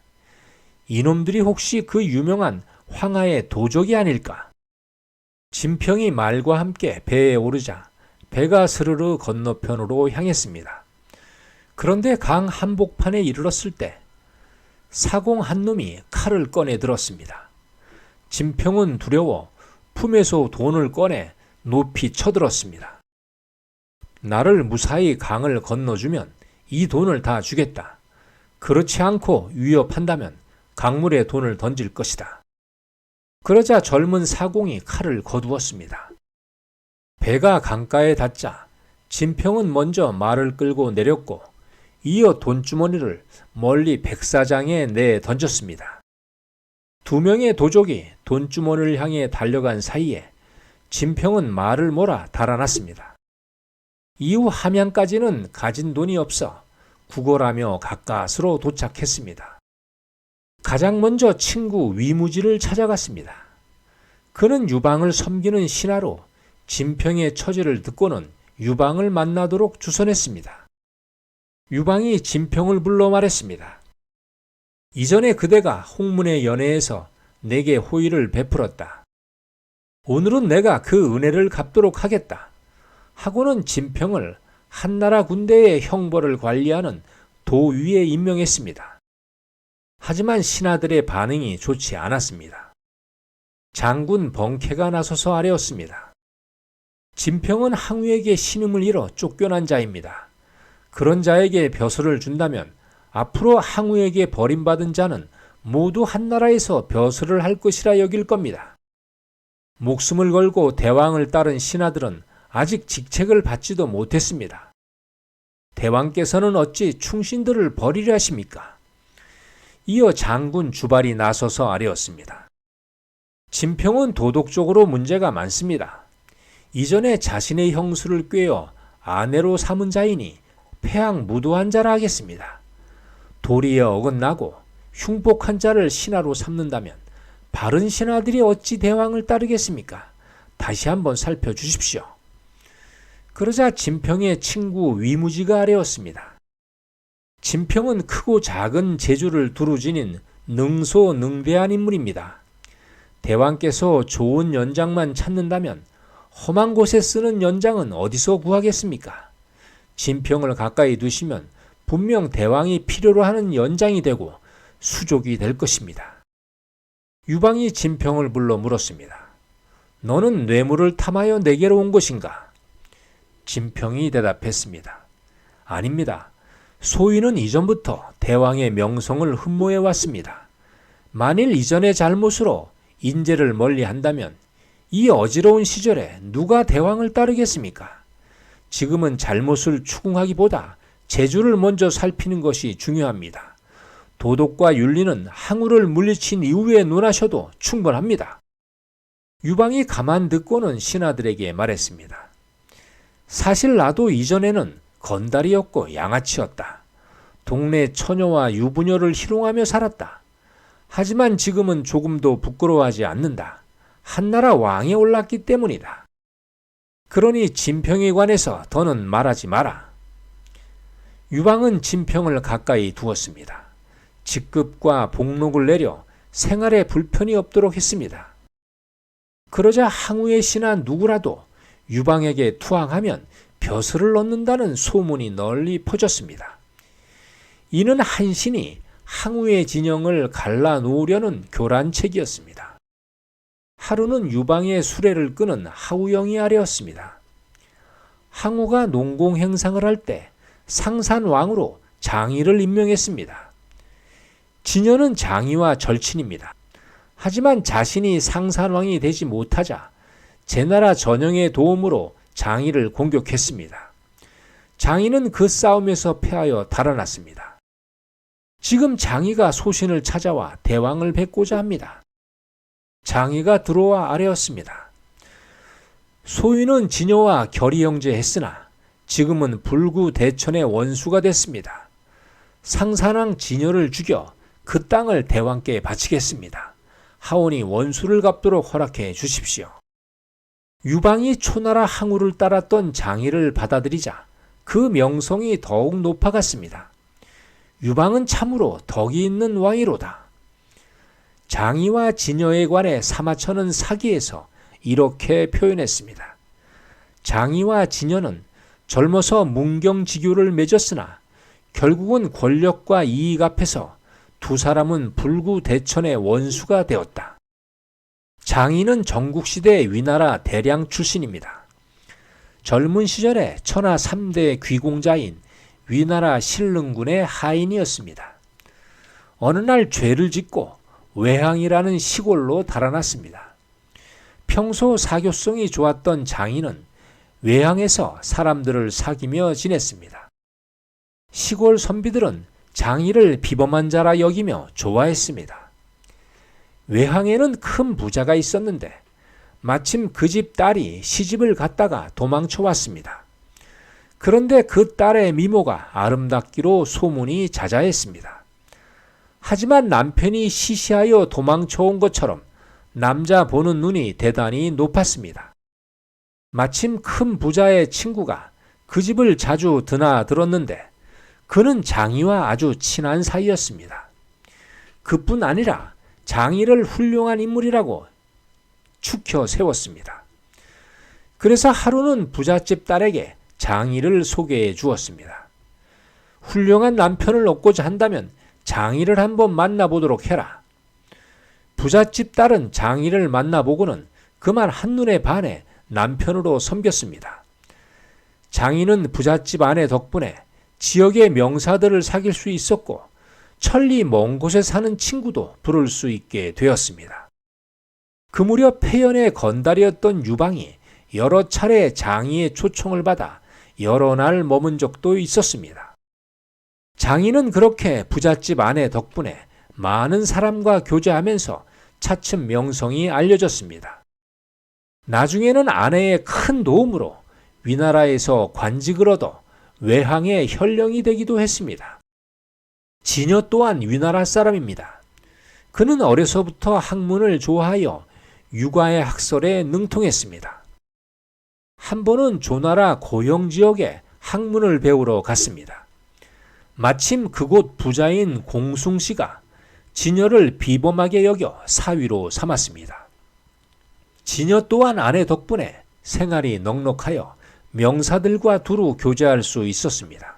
이놈들이 혹시 그 유명한 황하의 도적이 아닐까? 진평이 말과 함께 배에 오르자 배가 스르르 건너편으로 향했습니다. 그런데 강 한복판에 이르렀을 때 사공 한 놈이 칼을 꺼내 들었습니다. 진평은 두려워 품에서 돈을 꺼내 높이 쳐들었습니다. 나를 무사히 강을 건너주면 이 돈을 다 주겠다. 그렇지 않고 위협한다면 강물에 돈을 던질 것이다. 그러자 젊은 사공이 칼을 거두었습니다. 배가 강가에 닿자 진평은 먼저 말을 끌고 내렸고 이어 돈주머니를 멀리 백사장에 내 던졌습니다. 두 명의 도적이 돈주머니를 향해 달려간 사이에 진평은 말을 몰아 달아났습니다. 이후 함양까지는 가진 돈이 없어 구걸하며 가까스로 도착했습니다. 가장 먼저 친구 위무지를 찾아갔습니다. 그는 유방을 섬기는 신하로 진평의 처지를 듣고는 유방을 만나도록 주선했습니다. 유방이 진평을 불러 말했습니다. 이전에 그대가 홍문의 연회에서 내게 호의를 베풀었다. 오늘은 내가 그 은혜를 갚도록 하겠다. 하고는 진평을 한나라 군대의 형벌을 관리하는 도위에 임명했습니다. 하지만 신하들의 반응이 좋지 않았습니다. 장군 번쾌가 나서서 아뢰었습니다. 진평은 항우에게 신임을 잃어 쫓겨난 자입니다. 그런 자에게 벼슬을 준다면 앞으로 항우에게 버림받은 자는 모두 한나라에서 벼슬을 할 것이라 여길 겁니다. 목숨을 걸고 대왕을 따른 신하들은 아직 직책을 받지도 못했습니다. 대왕께서는 어찌 충신들을 버리려 하십니까? 이어 장군 주발이 나서서 아뢰었습니다. 진평은 도덕적으로 문제가 많습니다. 이전에 자신의 형수를 꾀어 아내로 삼은 자이니 폐왕무도한 자라 하겠습니다. 도리에 어긋나고 흉폭한 자를 신하로 삼는다면 바른 신하들이 어찌 대왕을 따르겠습니까? 다시 한번 살펴주십시오. 그러자 진평의 친구 위무지가 아뢰었습니다. 진평은 크고 작은 재주를 두루 지닌 능소능대한 인물입니다. 대왕께서 좋은 연장만 찾는다면 험한 곳에 쓰는 연장은 어디서 구하겠습니까? 진평을 가까이 두시면 분명 대왕이 필요로 하는 연장이 되고 수족이 될 것입니다. 유방이 진평을 불러 물었습니다. 너는 뇌물을 탐하여 내게로 온 것인가? 진평이 대답했습니다. 아닙니다. 소인은 이전부터 대왕의 명성을 흠모해 왔습니다. 만일 이전의 잘못으로 인재를 멀리한다면 이 어지러운 시절에 누가 대왕을 따르겠습니까? 지금은 잘못을 추궁하기보다 재주를 먼저 살피는 것이 중요합니다. 도덕과 윤리는 항우를 물리친 이후에 논하셔도 충분합니다. 유방이 가만 듣고는 신하들에게 말했습니다. 사실 나도 이전에는 건달이었고 양아치였다. 동네 처녀와 유부녀를 희롱하며 살았다. 하지만 지금은 조금도 부끄러워하지 않는다. 한나라 왕에 올랐기 때문이다. 그러니 진평에 관해서 더는 말하지 마라. 유방은 진평을 가까이 두었습니다. 직급과 복록을 내려 생활에 불편이 없도록 했습니다. 그러자 항우의 신하 누구라도 유방에게 투항하면 벼슬을 얻는다는 소문이 널리 퍼졌습니다. 이는 한신이 항우의 진영을 갈라놓으려는 교란책이었습니다. 하루는 유방의 수레를 끄는 하우영이 아뢰었습니다. 항우가 농공 행상을 할 때 상산왕으로 장의를 임명했습니다. 진여는 장의와 절친입니다. 하지만 자신이 상산왕이 되지 못하자 제나라 전영의 도움으로 장의를 공격했습니다. 장의는 그 싸움에서 패하여 달아났습니다. 지금 장의가 소신을 찾아와 대왕을 뵙고자 합니다. 장의가 들어와 아뢰었습니다. 소인은 진여와 결의 형제했으나 지금은 불구 대천의 원수가 됐습니다. 상산왕 진여를 죽여 그 땅을 대왕께 바치겠습니다. 하오니 원수를 갚도록 허락해 주십시오. 유방이 초나라 항우를 따랐던 장의를 받아들이자 그 명성이 더욱 높아갔습니다. 유방은 참으로 덕이 있는 왕이로다. 장의와 진여에 관해 사마천은 사기에서 이렇게 표현했습니다. 장의와 진여는 젊어서 문경지교를 맺었으나 결국은 권력과 이익 앞에서 두 사람은 불구 대천의 원수가 되었다. 장의는 전국시대 위나라 대량 출신입니다. 젊은 시절에 천하 3대 귀공자인 위나라 신릉군의 하인이었습니다. 어느 날 죄를 짓고 외항이라는 시골로 달아났습니다. 평소 사교성이 좋았던 장인은 외항에서 사람들을 사귀며 지냈습니다. 시골 선비들은 장인을 비범한 자라 여기며 좋아했습니다. 외항에는 큰 부자가 있었는데 마침 그 집 딸이 시집을 갔다가 도망쳐 왔습니다. 그런데 그 딸의 미모가 아름답기로 소문이 자자했습니다. 하지만 남편이 시시하여 도망쳐 온 것처럼 남자 보는 눈이 대단히 높았습니다. 마침 큰 부자의 친구가 그 집을 자주 드나들었는데 그는 장이와 아주 친한 사이였습니다. 그뿐 아니라 장이를 훌륭한 인물이라고 축혀 세웠습니다. 그래서 하루는 부잣집 딸에게 장이를 소개해 주었습니다. 훌륭한 남편을 얻고자 한다면 장이를 한번 만나보도록 해라. 부잣집 딸은 장이를 만나보고는 그 말 한눈에 반해 남편으로 섬겼습니다. 장이는 부잣집 아내 덕분에 지역의 명사들을 사귈 수 있었고 천리 먼 곳에 사는 친구도 부를 수 있게 되었습니다. 그 무렵 폐연의 건달이었던 유방이 여러 차례 장이의 초청을 받아 여러 날 머문 적도 있었습니다. 장이는 그렇게 부잣집 아내 덕분에 많은 사람과 교제하면서 차츰 명성이 알려졌습니다. 나중에는 아내의 큰 도움으로 위나라에서 관직을 얻어 외항의 현령이 되기도 했습니다. 진여 또한 위나라 사람입니다. 그는 어려서부터 학문을 좋아하여 육아의 학설에 능통했습니다. 한 번은 조나라 고영 지역에 학문을 배우러 갔습니다. 마침 그곳 부자인 공숭씨가 진여를 비범하게 여겨 사위로 삼았습니다. 진여 또한 아내 덕분에 생활이 넉넉하여 명사들과 두루 교제할 수 있었습니다.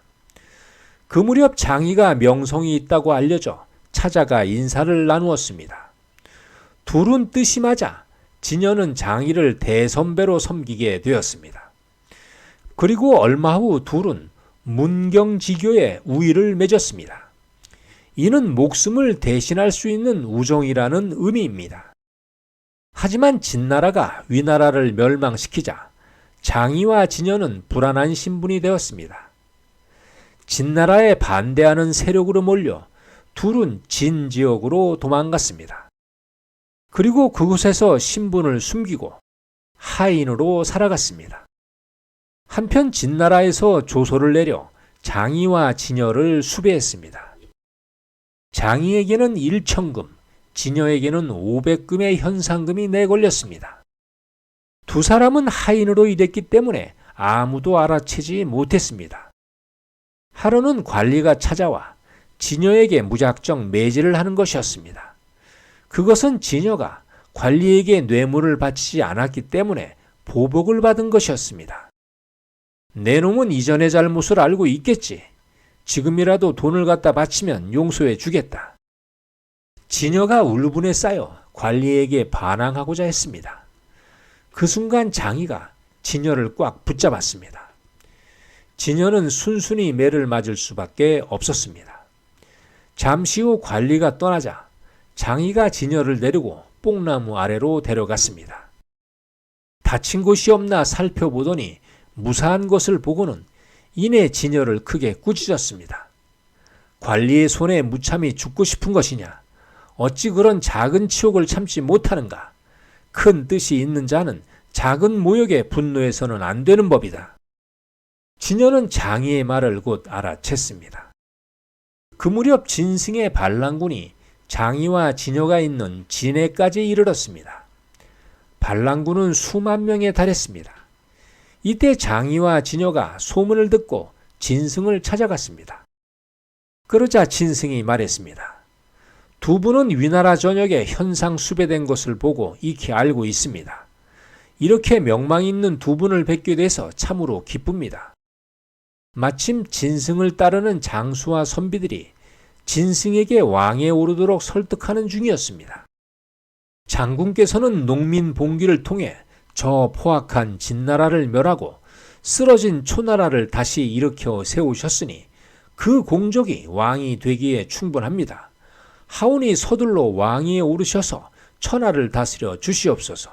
그 무렵 장이가 명성이 있다고 알려져 찾아가 인사를 나누었습니다. 둘은 뜻이 맞아 진여는 장이를 대선배로 섬기게 되었습니다. 그리고 얼마 후 둘은 문경지교에 우의를 맺었습니다. 이는 목숨을 대신할 수 있는 우정이라는 의미입니다. 하지만 진나라가 위나라를 멸망시키자 장이와 진여는 불안한 신분이 되었습니다. 진나라에 반대하는 세력으로 몰려 둘은 진 지역으로 도망갔습니다. 그리고 그곳에서 신분을 숨기고 하인으로 살아갔습니다. 한편 진나라에서 조소를 내려 장이와 진여를 수배했습니다. 장이에게는 1천금, 진여에게는 500금의 현상금이 내걸렸습니다. 두 사람은 하인으로 일했기 때문에 아무도 알아채지 못했습니다. 하루는 관리가 찾아와 진여에게 무작정 매질을 하는 것이었습니다. 그것은 진여가 관리에게 뇌물을 바치지 않았기 때문에 보복을 받은 것이었습니다. 내 놈은 이전의 잘못을 알고 있겠지. 지금이라도 돈을 갖다 바치면 용서해 주겠다. 진여가 울분에 쌓여 관리에게 반항하고자 했습니다. 그 순간 장이가 진여를 꽉 붙잡았습니다. 진여는 순순히 매를 맞을 수밖에 없었습니다. 잠시 후 관리가 떠나자 장이가 진여를 데리고 뽕나무 아래로 데려갔습니다. 다친 곳이 없나 살펴보더니 무사한 것을 보고는 이내 진여를 크게 꾸짖었습니다. 관리의 손에 무참히 죽고 싶은 것이냐? 어찌 그런 작은 치욕을 참지 못하는가? 큰 뜻이 있는 자는 작은 모욕에 분노해서는 안 되는 법이다. 진여는 장이의 말을 곧 알아챘습니다. 그 무렵 진승의 반란군이 장이와 진여가 있는 진해까지 이르렀습니다. 반란군은 수만 명에 달했습니다. 이때 장이와 진여가 소문을 듣고 진승을 찾아갔습니다. 그러자 진승이 말했습니다. 두 분은 위나라 전역에 현상 수배된 것을 보고 익히 알고 있습니다. 이렇게 명망 있는 두 분을 뵙게 돼서 참으로 기쁩니다. 마침 진승을 따르는 장수와 선비들이 진승에게 왕에 오르도록 설득하는 중이었습니다. 장군께서는 농민 봉기를 통해 저 포악한 진나라를 멸하고 쓰러진 초나라를 다시 일으켜 세우셨으니 그 공적이 왕이 되기에 충분합니다. 하온이 서둘러 왕위에 오르셔서 천하를 다스려 주시옵소서.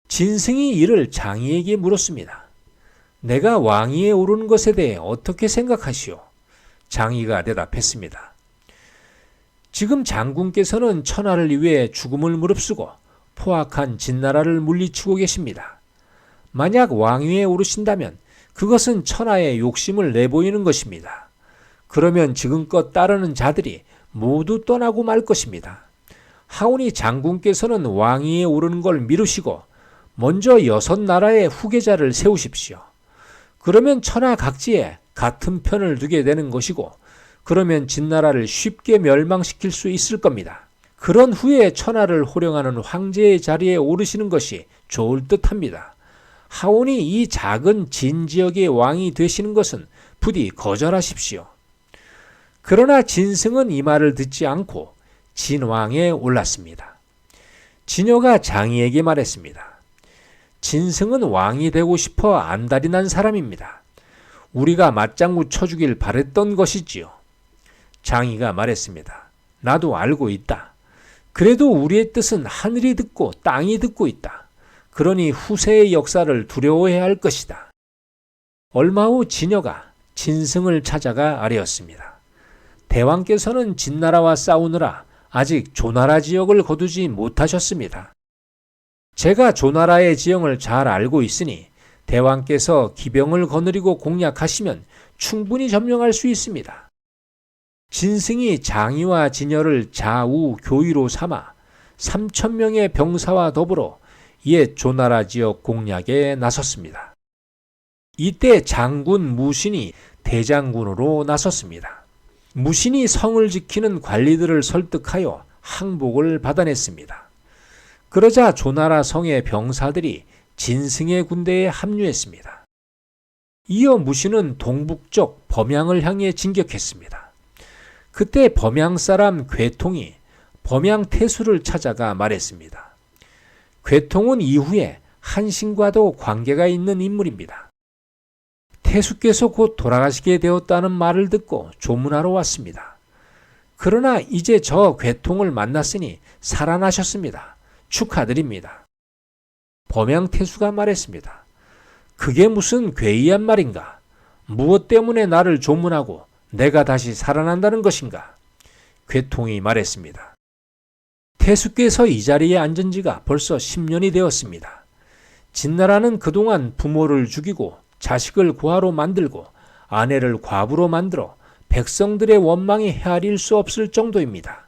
진승이 이를 장이에게 물었습니다. 내가 왕위에 오르는 것에 대해 어떻게 생각하시오? 장이가 대답했습니다. 지금 장군께서는 천하를 위해 죽음을 무릅쓰고 포악한 진나라를 물리치고 계십니다. 만약 왕위에 오르신다면 그것은 천하의 욕심을 내보이는 것입니다. 그러면 지금껏 따르는 자들이 모두 떠나고 말 것입니다. 하온이 장군께서는 왕위에 오르는 걸 미루시고 먼저 6나라의 후계자를 세우십시오. 그러면 천하 각지에 같은 편을 두게 되는 것이고 그러면 진나라를 쉽게 멸망시킬 수 있을 겁니다. 그런 후에 천하를 호령하는 황제의 자리에 오르시는 것이 좋을 듯합니다. 하온이 이 작은 진 지역의 왕이 되시는 것은 부디 거절하십시오. 그러나 진승은 이 말을 듣지 않고 진왕에 올랐습니다. 진여가 장이에게 말했습니다. 진승은 왕이 되고 싶어 안달이 난 사람입니다. 우리가 맞장구 쳐주길 바랬던 것이지요. 장이가 말했습니다. 나도 알고 있다. 그래도 우리의 뜻은 하늘이 듣고 땅이 듣고 있다. 그러니 후세의 역사를 두려워해야 할 것이다. 얼마 후 진여가 진승을 찾아가 아뢰었습니다. 대왕께서는 진나라와 싸우느라 아직 조나라 지역을 거두지 못하셨습니다. 제가 조나라의 지형을 잘 알고 있으니 대왕께서 기병을 거느리고 공략하시면 충분히 점령할 수 있습니다. 진승이 장이와 진여를 좌우 교의로 삼아 3,000명의 병사와 더불어 옛 조나라 지역 공략에 나섰습니다. 이때 장군 무신이 대장군으로 나섰습니다. 무신이 성을 지키는 관리들을 설득하여 항복을 받아냈습니다. 그러자 조나라 성의 병사들이 진승의 군대에 합류했습니다. 이어 무신은 동북쪽 범양을 향해 진격했습니다. 그때 범양 사람 괴통이 범양 태수를 찾아가 말했습니다. 괴통은 이후에 한신과도 관계가 있는 인물입니다. 태수께서 곧 돌아가시게 되었다는 말을 듣고 조문하러 왔습니다. 그러나 이제 저 괴통을 만났으니 살아나셨습니다. 축하드립니다. 범양 태수가 말했습니다. 그게 무슨 괴이한 말인가? 무엇 때문에 나를 조문하고 내가 다시 살아난다는 것인가? 괴통이 말했습니다. 태수께서 이 자리에 앉은 지가 벌써 10년이 되었습니다. 진나라는 그동안 부모를 죽이고 자식을 고아로 만들고 아내를 과부로 만들어 백성들의 원망이 헤아릴 수 없을 정도입니다.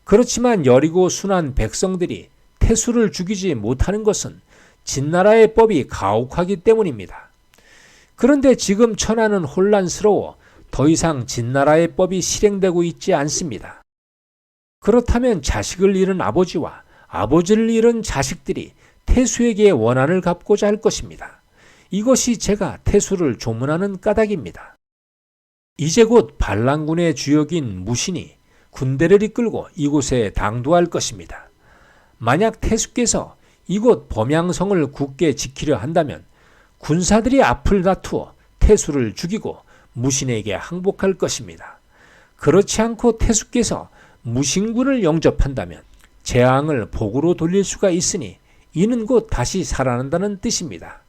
그렇지만 여리고 순한 백성들이 태수를 죽이지 못하는 것은 진나라의 법이 가혹하기 때문입니다. 그런데 지금 천하는 혼란스러워 더 이상 진나라의 법이 실행되고 있지 않습니다. 그렇다면 자식을 잃은 아버지와 아버지를 잃은 자식들이 태수에게 원한을 갚고자 할 것입니다. 이것이 제가 태수를 조문하는 까닭입니다. 이제 곧 반란군의 주역인 무신이 군대를 이끌고 이곳에 당도할 것입니다. 만약 태수께서 이곳 범양성을 굳게 지키려 한다면 군사들이 앞을 다투어 태수를 죽이고 무신에게 항복할 것입니다. 그렇지 않고 태수께서 무신군을 영접한다면 재앙을 복으로 돌릴 수가 있으니 이는 곧 다시 살아난다는 뜻입니다.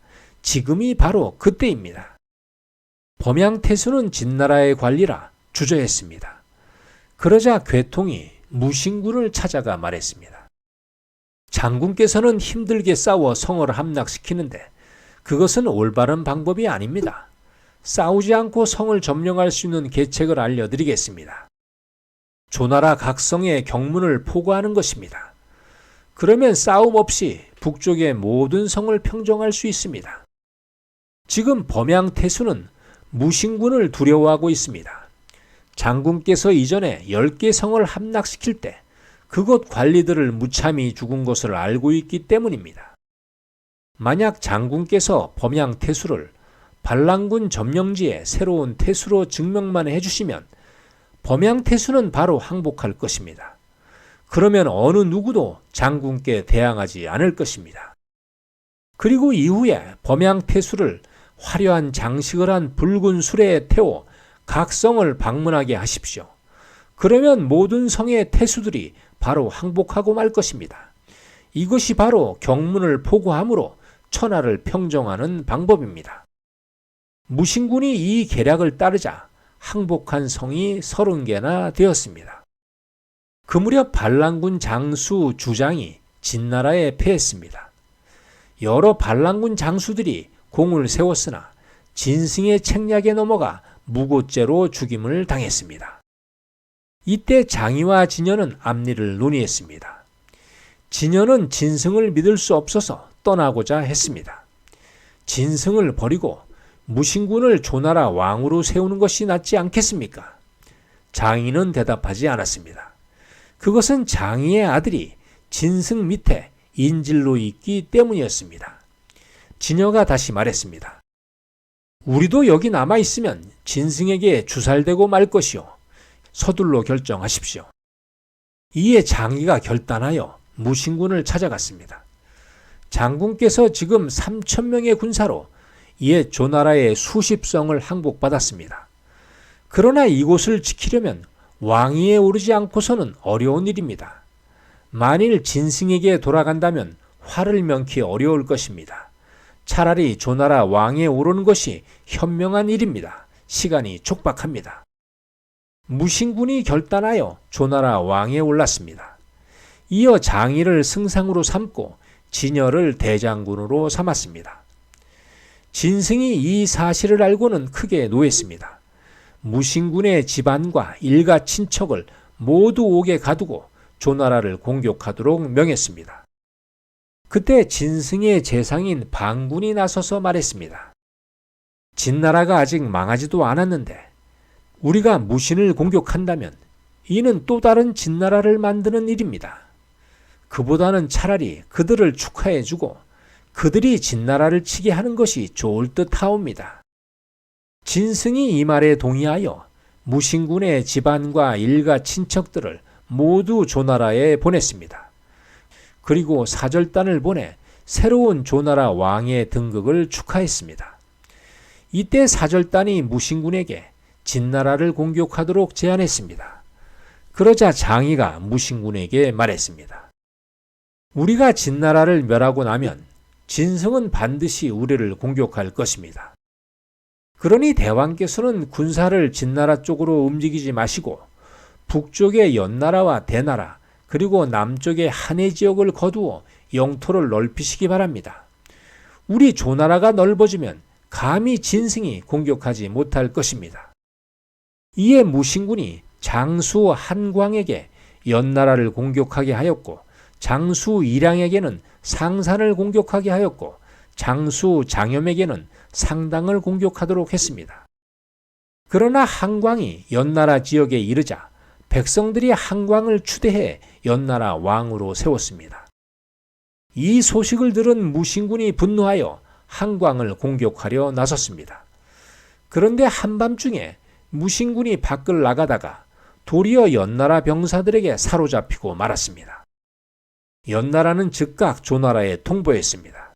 지금이 바로 그때입니다. 범양태수는 진나라의 관리라 주저했습니다. 그러자 괴통이 무신군을 찾아가 말했습니다. 장군께서는 힘들게 싸워 성을 함락시키는데 그것은 올바른 방법이 아닙니다. 싸우지 않고 성을 점령할 수 있는 계책을 알려드리겠습니다. 조나라 각 성의 경문을 포고하는 것입니다. 그러면 싸움 없이 북쪽의 모든 성을 평정할 수 있습니다. 지금 범양태수는 무신군을 두려워하고 있습니다. 장군께서 이전에 10개 성을 함락시킬 때 그곳 관리들을 무참히 죽은 것을 알고 있기 때문입니다. 만약 장군께서 범양태수를 반란군 점령지에 새로운 태수로 증명만 해주시면 범양태수는 바로 항복할 것입니다. 그러면 어느 누구도 장군께 대항하지 않을 것입니다. 그리고 이후에 범양태수를 화려한 장식을 한 붉은 수레에 태워 각 성을 방문하게 하십시오. 그러면 모든 성의 태수들이 바로 항복하고 말 것입니다. 이것이 바로 경문을 포고함으로 천하를 평정하는 방법입니다. 무신군이 이 계략을 따르자 항복한 성이 30개나 되었습니다. 그 무렵 반란군 장수 주장이 진나라에 패했습니다. 여러 반란군 장수들이 공을 세웠으나 진승의 책략에 넘어가 무고죄로 죽임을 당했습니다. 이때 장이와 진여는 앞니를 논의했습니다. 진여는 진승을 믿을 수 없어서 떠나고자 했습니다. 진승을 버리고 무신군을 조나라 왕으로 세우는 것이 낫지 않겠습니까? 장이는 대답하지 않았습니다. 그것은 장이의 아들이 진승 밑에 인질로 있기 때문이었습니다. 진여가 다시 말했습니다. 우리도 여기 남아있으면 진승에게 주살되고 말 것이오. 서둘러 결정하십시오. 이에 장이가 결단하여 무신군을 찾아갔습니다. 장군께서 지금 3,000명의 군사로 옛 조나라의 수십 성을 항복받았습니다. 그러나 이곳을 지키려면 왕위에 오르지 않고서는 어려운 일입니다. 만일 진승에게 돌아간다면 화를 면키 어려울 것입니다. 차라리 조나라 왕에 오르는 것이 현명한 일입니다. 시간이 촉박합니다. 무신군이 결단하여 조나라 왕에 올랐습니다. 이어 장이를 승상으로 삼고 진여를 대장군으로 삼았습니다. 진승이 이 사실을 알고는 크게 노했습니다. 무신군의 집안과 일가 친척을 모두 옥에 가두고 조나라를 공격하도록 명했습니다. 그때 진승의 재상인 방군이 나서서 말했습니다. 진나라가 아직 망하지도 않았는데 우리가 무신을 공격한다면 이는 또 다른 진나라를 만드는 일입니다. 그보다는 차라리 그들을 축하해주고 그들이 진나라를 치게 하는 것이 좋을 듯 하옵니다. 진승이 이 말에 동의하여 무신군의 집안과 일가 친척들을 모두 조나라에 보냈습니다. 그리고 사절단을 보내 새로운 조나라 왕의 등극을 축하했습니다. 이때 사절단이 무신군에게 진나라를 공격하도록 제안했습니다. 그러자 장이가 무신군에게 말했습니다. 우리가 진나라를 멸하고 나면 진승은 반드시 우리를 공격할 것입니다. 그러니 대왕께서는 군사를 진나라 쪽으로 움직이지 마시고 북쪽의 연나라와 대나라 그리고 남쪽의 한해 지역을 거두어 영토를 넓히시기 바랍니다. 우리 조나라가 넓어지면 감히 진승이 공격하지 못할 것입니다. 이에 무신군이 장수 한광에게 연나라를 공격하게 하였고 장수 일양에게는 상산을 공격하게 하였고 장수 장염에게는 상당을 공격하도록 했습니다. 그러나 한광이 연나라 지역에 이르자 백성들이 한광을 추대해 연나라 왕으로 세웠습니다. 이 소식을 들은 무신군이 분노하여 한광을 공격하려 나섰습니다. 그런데 한밤중에 무신군이 밖을 나가다가 도리어 연나라 병사들에게 사로잡히고 말았습니다. 연나라는 즉각 조나라에 통보했습니다.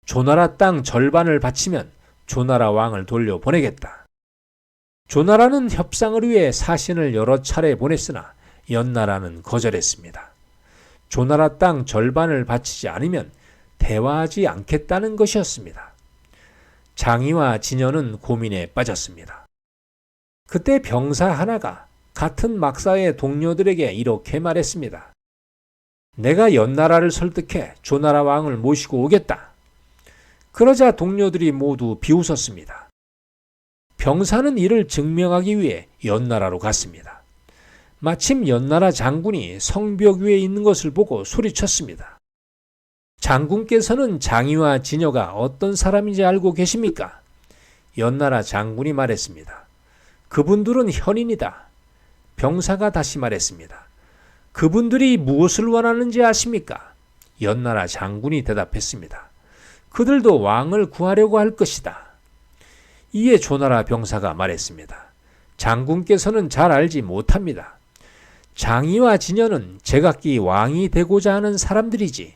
조나라 땅 절반을 바치면 조나라 왕을 돌려보내겠다. 조나라는 협상을 위해 사신을 여러 차례 보냈으나 연나라는 거절했습니다. 조나라 땅 절반을 바치지 않으면 대화하지 않겠다는 것이었습니다. 장이와 진여는 고민에 빠졌습니다. 그때 병사 하나가 같은 막사의 동료들에게 이렇게 말했습니다. 내가 연나라를 설득해 조나라 왕을 모시고 오겠다. 그러자 동료들이 모두 비웃었습니다. 병사는 이를 증명하기 위해 연나라로 갔습니다. 마침 연나라 장군이 성벽 위에 있는 것을 보고 소리쳤습니다. 장군께서는 장이와 진여가 어떤 사람인지 알고 계십니까? 연나라 장군이 말했습니다. 그분들은 현인이다. 병사가 다시 말했습니다. 그분들이 무엇을 원하는지 아십니까? 연나라 장군이 대답했습니다. 그들도 왕을 구하려고 할 것이다. 이에 조나라 병사가 말했습니다. 장군께서는 잘 알지 못합니다. 장이와 진여는 제각기 왕이 되고자 하는 사람들이지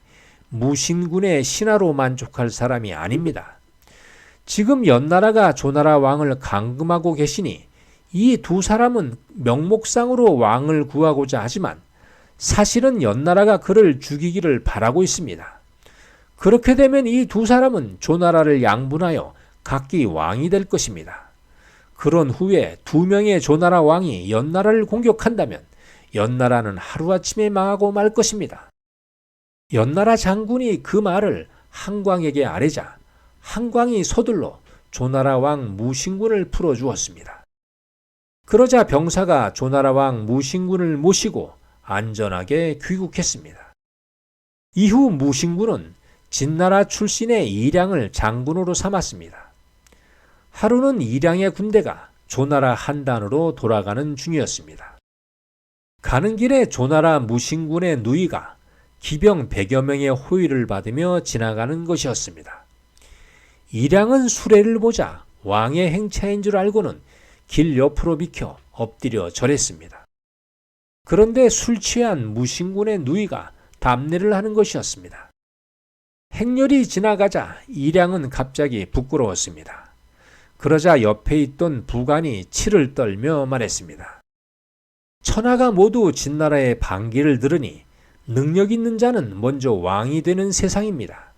무신군의 신하로 만족할 사람이 아닙니다. 지금 연나라가 조나라 왕을 감금하고 계시니 이 두 사람은 명목상으로 왕을 구하고자 하지만 사실은 연나라가 그를 죽이기를 바라고 있습니다. 그렇게 되면 이 두 사람은 조나라를 양분하여 각기 왕이 될 것입니다. 그런 후에 두 명의 조나라 왕이 연나라를 공격한다면 연나라는 하루아침에 망하고 말 것입니다. 연나라 장군이 그 말을 한광에게 아뢰자 한광이 서둘러 조나라 왕 무신군을 풀어주었습니다. 그러자 병사가 조나라 왕 무신군을 모시고 안전하게 귀국했습니다. 이후 무신군은 진나라 출신의 이량을 장군으로 삼았습니다. 하루는 이량의 군대가 조나라 한단으로 돌아가는 중이었습니다. 가는 길에 조나라 무신군의 누이가 기병 100여 명의 호위를 받으며 지나가는 것이었습니다. 이량은 수레를 보자 왕의 행차인 줄 알고는 길 옆으로 비켜 엎드려 절했습니다. 그런데 술 취한 무신군의 누이가 담례를 하는 것이었습니다. 행렬이 지나가자 이량은 갑자기 부끄러웠습니다. 그러자 옆에 있던 부관이 치를 떨며 말했습니다. 천하가 모두 진나라의 반기를 들으니 능력 있는 자는 먼저 왕이 되는 세상입니다.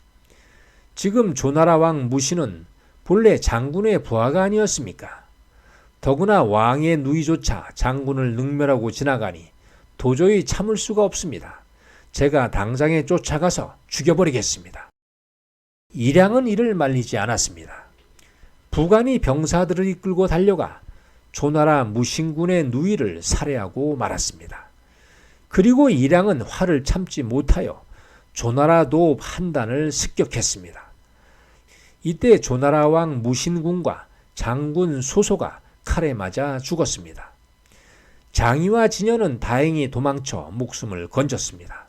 지금 조나라 왕 무신은 본래 장군의 부하가 아니었습니까? 더구나 왕의 누이조차 장군을 능멸하고 지나가니 도저히 참을 수가 없습니다. 제가 당장에 쫓아가서 죽여버리겠습니다. 이량은 이를 말리지 않았습니다. 부관이 병사들을 이끌고 달려가 조나라 무신군의 누이를 살해하고 말았습니다. 그리고 이량은 화를 참지 못하여 조나라 도읍 한단을 습격했습니다. 이때 조나라 왕 무신군과 장군 소소가 칼에 맞아 죽었습니다. 장이와 진여는 다행히 도망쳐 목숨을 건졌습니다.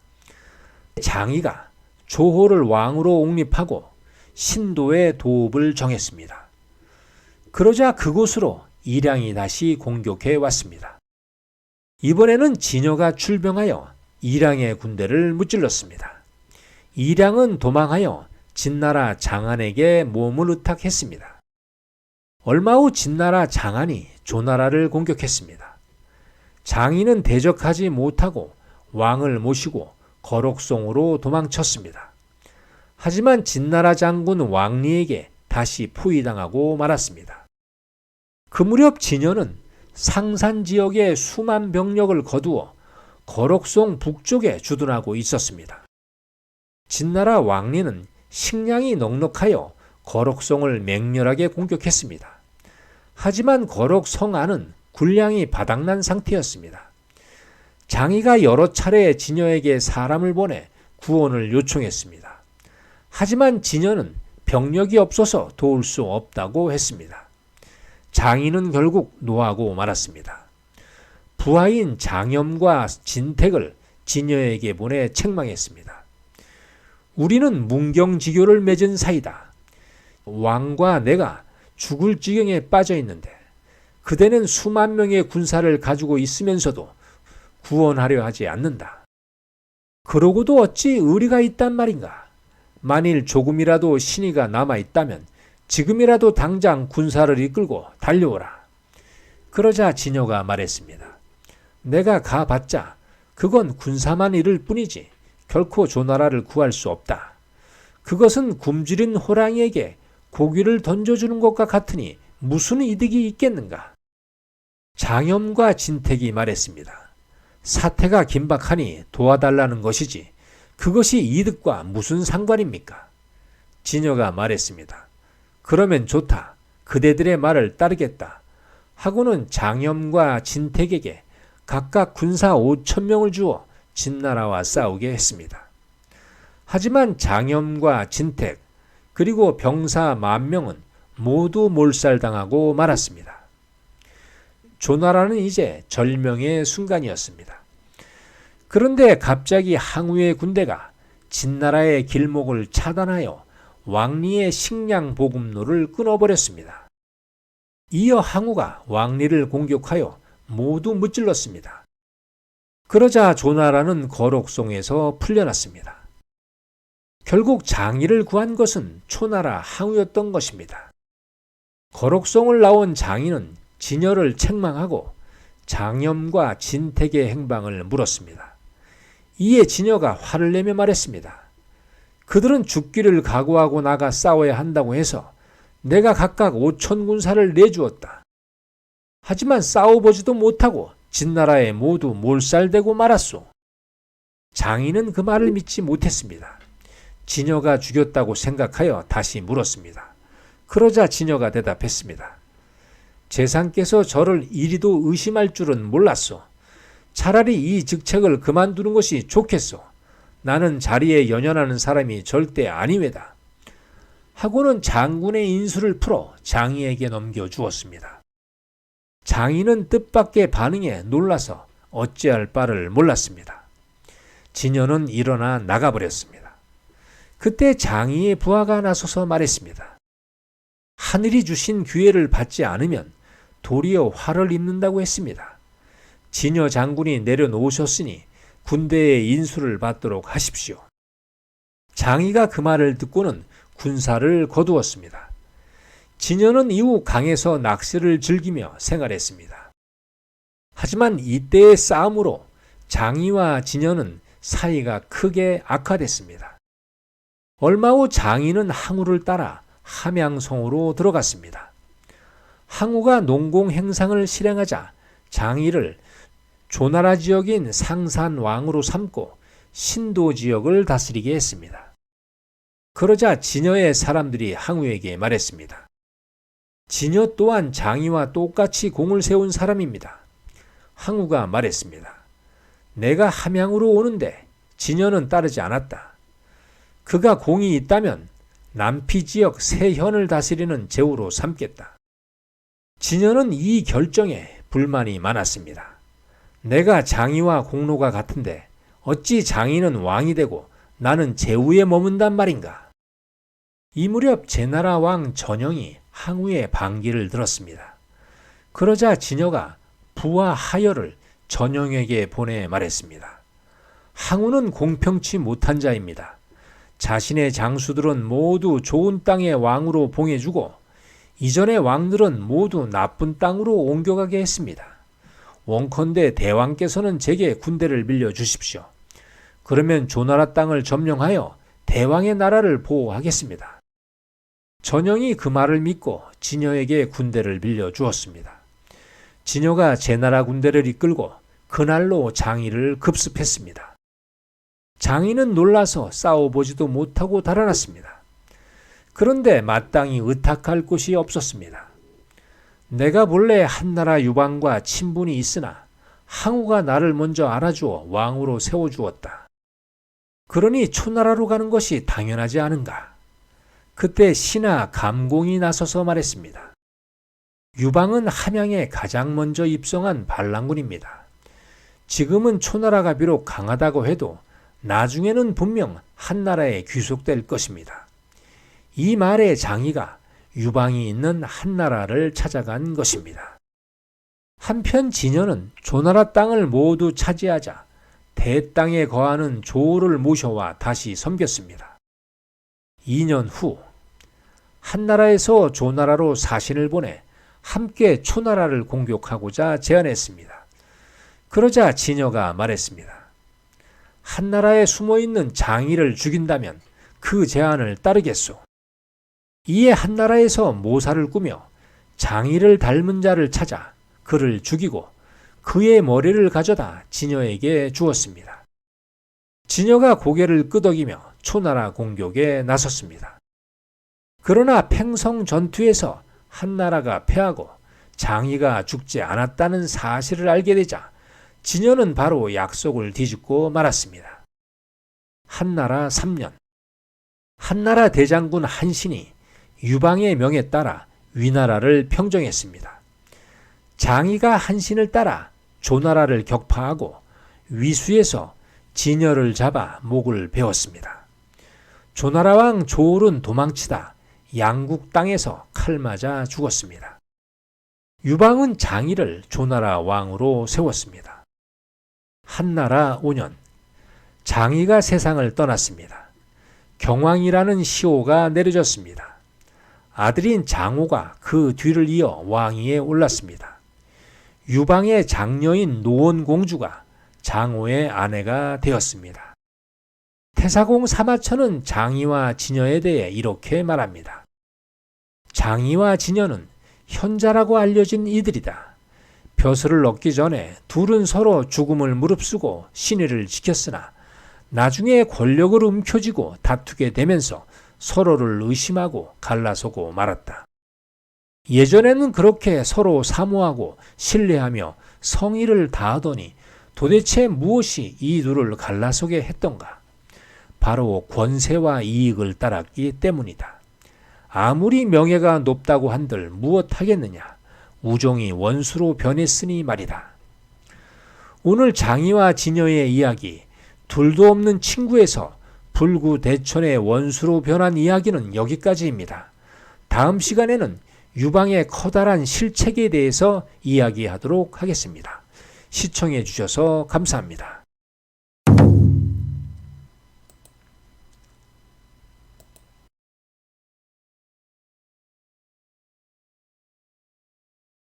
장이가 조호를 왕으로 옹립하고 신도의 도읍을 정했습니다. 그러자 그곳으로 이량이 다시 공격해 왔습니다. 이번에는 진여가 출병하여 이량의 군대를 무찔렀습니다. 이량은 도망하여 진나라 장안에게 몸을 의탁했습니다. 얼마 후 진나라 장안이 조나라를 공격했습니다. 장인은 대적하지 못하고 왕을 모시고 거록송으로 도망쳤습니다. 하지만 진나라 장군 왕리에게 다시 포위당하고 말았습니다. 그 무렵 진여는 상산 지역에 수만 병력을 거두어 거록송 북쪽에 주둔하고 있었습니다. 진나라 왕리는 식량이 넉넉하여 거록송을 맹렬하게 공격했습니다. 하지만 거록성 안은 군량이 바닥난 상태였습니다. 장이가 여러 차례 진여에게 사람을 보내 구원을 요청했습니다. 하지만 진여는 병력이 없어서 도울 수 없다고 했습니다. 장이는 결국 노하고 말았습니다. 부하인 장염과 진택을 진여에게 보내 책망했습니다. 우리는 문경지교를 맺은 사이다. 왕과 내가 죽을 지경에 빠져 있는데 그대는 수만 명의 군사를 가지고 있으면서도 구원하려 하지 않는다. 그러고도 어찌 의리가 있단 말인가? 만일 조금이라도 신의가 남아있다면 지금이라도 당장 군사를 이끌고 달려오라. 그러자 진여가 말했습니다. 내가 가봤자 그건 군사만 이를 뿐이지 결코 조나라를 구할 수 없다. 그것은 굶주린 호랑이에게 고기를 던져주는 것과 같으니 무슨 이득이 있겠는가? 장염과 진택이 말했습니다. 사태가 긴박하니 도와달라는 것이지 그것이 이득과 무슨 상관입니까? 진여가 말했습니다. 그러면 좋다. 그대들의 말을 따르겠다. 하고는 장염과 진택에게 각각 군사 5,000명을 주어 진나라와 싸우게 했습니다. 하지만 장염과 진택 그리고 병사 10,000명은 모두 몰살당하고 말았습니다. 조나라는 이제 절명의 순간이었습니다. 그런데 갑자기 항우의 군대가 진나라의 길목을 차단하여 왕리의 식량 보급로를 끊어버렸습니다. 이어 항우가 왕리를 공격하여 모두 무찔렀습니다. 그러자 조나라는 거록송에서 풀려났습니다. 결국 장이를 구한 것은 초나라 항우였던 것입니다. 거록송을 나온 장이는 진여를 책망하고 장염과 진택의 행방을 물었습니다. 이에 진여가 화를 내며 말했습니다. 그들은 죽기를 각오하고 나가 싸워야 한다고 해서 내가 각각 5천 군사를 내주었다. 하지만 싸워보지도 못하고 진나라에 모두 몰살되고 말았소. 장인은 그 말을 믿지 못했습니다. 진여가 죽였다고 생각하여 다시 물었습니다. 그러자 진여가 대답했습니다. 재상께서 저를 이리도 의심할 줄은 몰랐소. 차라리 이 직책을 그만두는 것이 좋겠소. 나는 자리에 연연하는 사람이 절대 아니외다. 하고는 장군의 인수를 풀어 장이에게 넘겨주었습니다. 장인은 뜻밖의 반응에 놀라서 어찌할 바를 몰랐습니다. 진여는 일어나 나가버렸습니다. 그때 장이의 부하가 나서서 말했습니다. 하늘이 주신 기회를 받지 않으면 도리어 화를 입는다고 했습니다. 진여 장군이 내려놓으셨으니 군대의 인수를 받도록 하십시오. 장이가 그 말을 듣고는 군사를 거두었습니다. 진여는 이후 강에서 낚시를 즐기며 생활했습니다. 하지만 이때의 싸움으로 장이와 진여는 사이가 크게 악화됐습니다. 얼마 후 장이는 항우를 따라 함양성으로 들어갔습니다. 항우가 농공 행상을 실행하자 장이를 조나라 지역인 상산왕으로 삼고 신도 지역을 다스리게 했습니다. 그러자 진여의 사람들이 항우에게 말했습니다. 진여 또한 장이와 똑같이 공을 세운 사람입니다. 항우가 말했습니다. 내가 함양으로 오는데 진여는 따르지 않았다. 그가 공이 있다면 남피 지역 세 현을 다스리는 제후로 삼겠다. 진여는 이 결정에 불만이 많았습니다. 내가 장이와 공로가 같은데 어찌 장이는 왕이 되고 나는 제후에 머문단 말인가. 이 무렵 제나라 왕 전영이 항우의 반기를 들었습니다. 그러자 진여가 부하 하여를 전영에게 보내 말했습니다. 항우는 공평치 못한 자입니다. 자신의 장수들은 모두 좋은 땅의 왕으로 봉해주고 이전의 왕들은 모두 나쁜 땅으로 옮겨가게 했습니다. 원컨대 대왕께서는 제게 군대를 빌려주십시오. 그러면 조나라 땅을 점령하여 대왕의 나라를 보호하겠습니다. 전영이 그 말을 믿고 진여에게 군대를 빌려주었습니다. 진여가 제나라 군대를 이끌고 그날로 장이를 급습했습니다. 장이는 놀라서 싸워보지도 못하고 달아났습니다. 그런데 마땅히 의탁할 곳이 없었습니다. 내가 본래 한나라 유방과 친분이 있으나 항우가 나를 먼저 알아주어 왕으로 세워주었다. 그러니 초나라로 가는 것이 당연하지 않은가. 그때 신하 감공이 나서서 말했습니다. 유방은 함양에 가장 먼저 입성한 반란군입니다. 지금은 초나라가 비록 강하다고 해도 나중에는 분명 한나라에 귀속될 것입니다. 이 말에 장이가 유방이 있는 한나라를 찾아간 것입니다. 한편 진여는 조나라 땅을 모두 차지하자 대땅에 거하는 조를 모셔와 다시 섬겼습니다. 2년 후 한나라에서 조나라로 사신을 보내 함께 초나라를 공격하고자 제안했습니다. 그러자 진여가 말했습니다. 한나라에 숨어있는 장이를 죽인다면 그 제안을 따르겠소. 이에 한나라에서 모사를 꾸며 장이를 닮은 자를 찾아 그를 죽이고 그의 머리를 가져다 진여에게 주었습니다. 진여가 고개를 끄덕이며 초나라 공격에 나섰습니다. 그러나 팽성 전투에서 한나라가 패하고 장이가 죽지 않았다는 사실을 알게 되자 진여는 바로 약속을 뒤집고 말았습니다. 한나라 3년 한나라 대장군 한신이 유방의 명에 따라 위나라를 평정했습니다. 장이가 한신을 따라 조나라를 격파하고 위수에서 진여를 잡아 목을 베었습니다. 조나라 왕 조울은 도망치다 양국 땅에서 칼 맞아 죽었습니다. 유방은 장이를 조나라 왕으로 세웠습니다. 한나라 5년 장이가 세상을 떠났습니다. 경왕이라는 시호가 내려졌습니다. 아들인 장호가 그 뒤를 이어 왕위에 올랐습니다. 유방의 장녀인 노원공주가 장호의 아내가 되었습니다. 태사공 사마천은 장희와 진여에 대해 이렇게 말합니다. 장희와 진여는 현자라고 알려진 이들이다. 벼슬을 얻기 전에 둘은 서로 죽음을 무릅쓰고 신의를 지켰으나 나중에 권력을 움켜쥐고 다투게 되면서 서로를 의심하고 갈라서고 말았다. 예전에는 그렇게 서로 사모하고 신뢰하며 성의를 다하더니 도대체 무엇이 이 둘을 갈라서게 했던가? 바로 권세와 이익을 따랐기 때문이다. 아무리 명예가 높다고 한들 무엇하겠느냐? 우정이 원수로 변했으니 말이다. 오늘 장희와 진여의 이야기, 둘도 없는 친구에서 불구대천의 원수로 변한 이야기는 여기까지입니다. 다음 시간에는 유방의 커다란 실책에 대해서 이야기하도록 하겠습니다. 시청해 주셔서 감사합니다.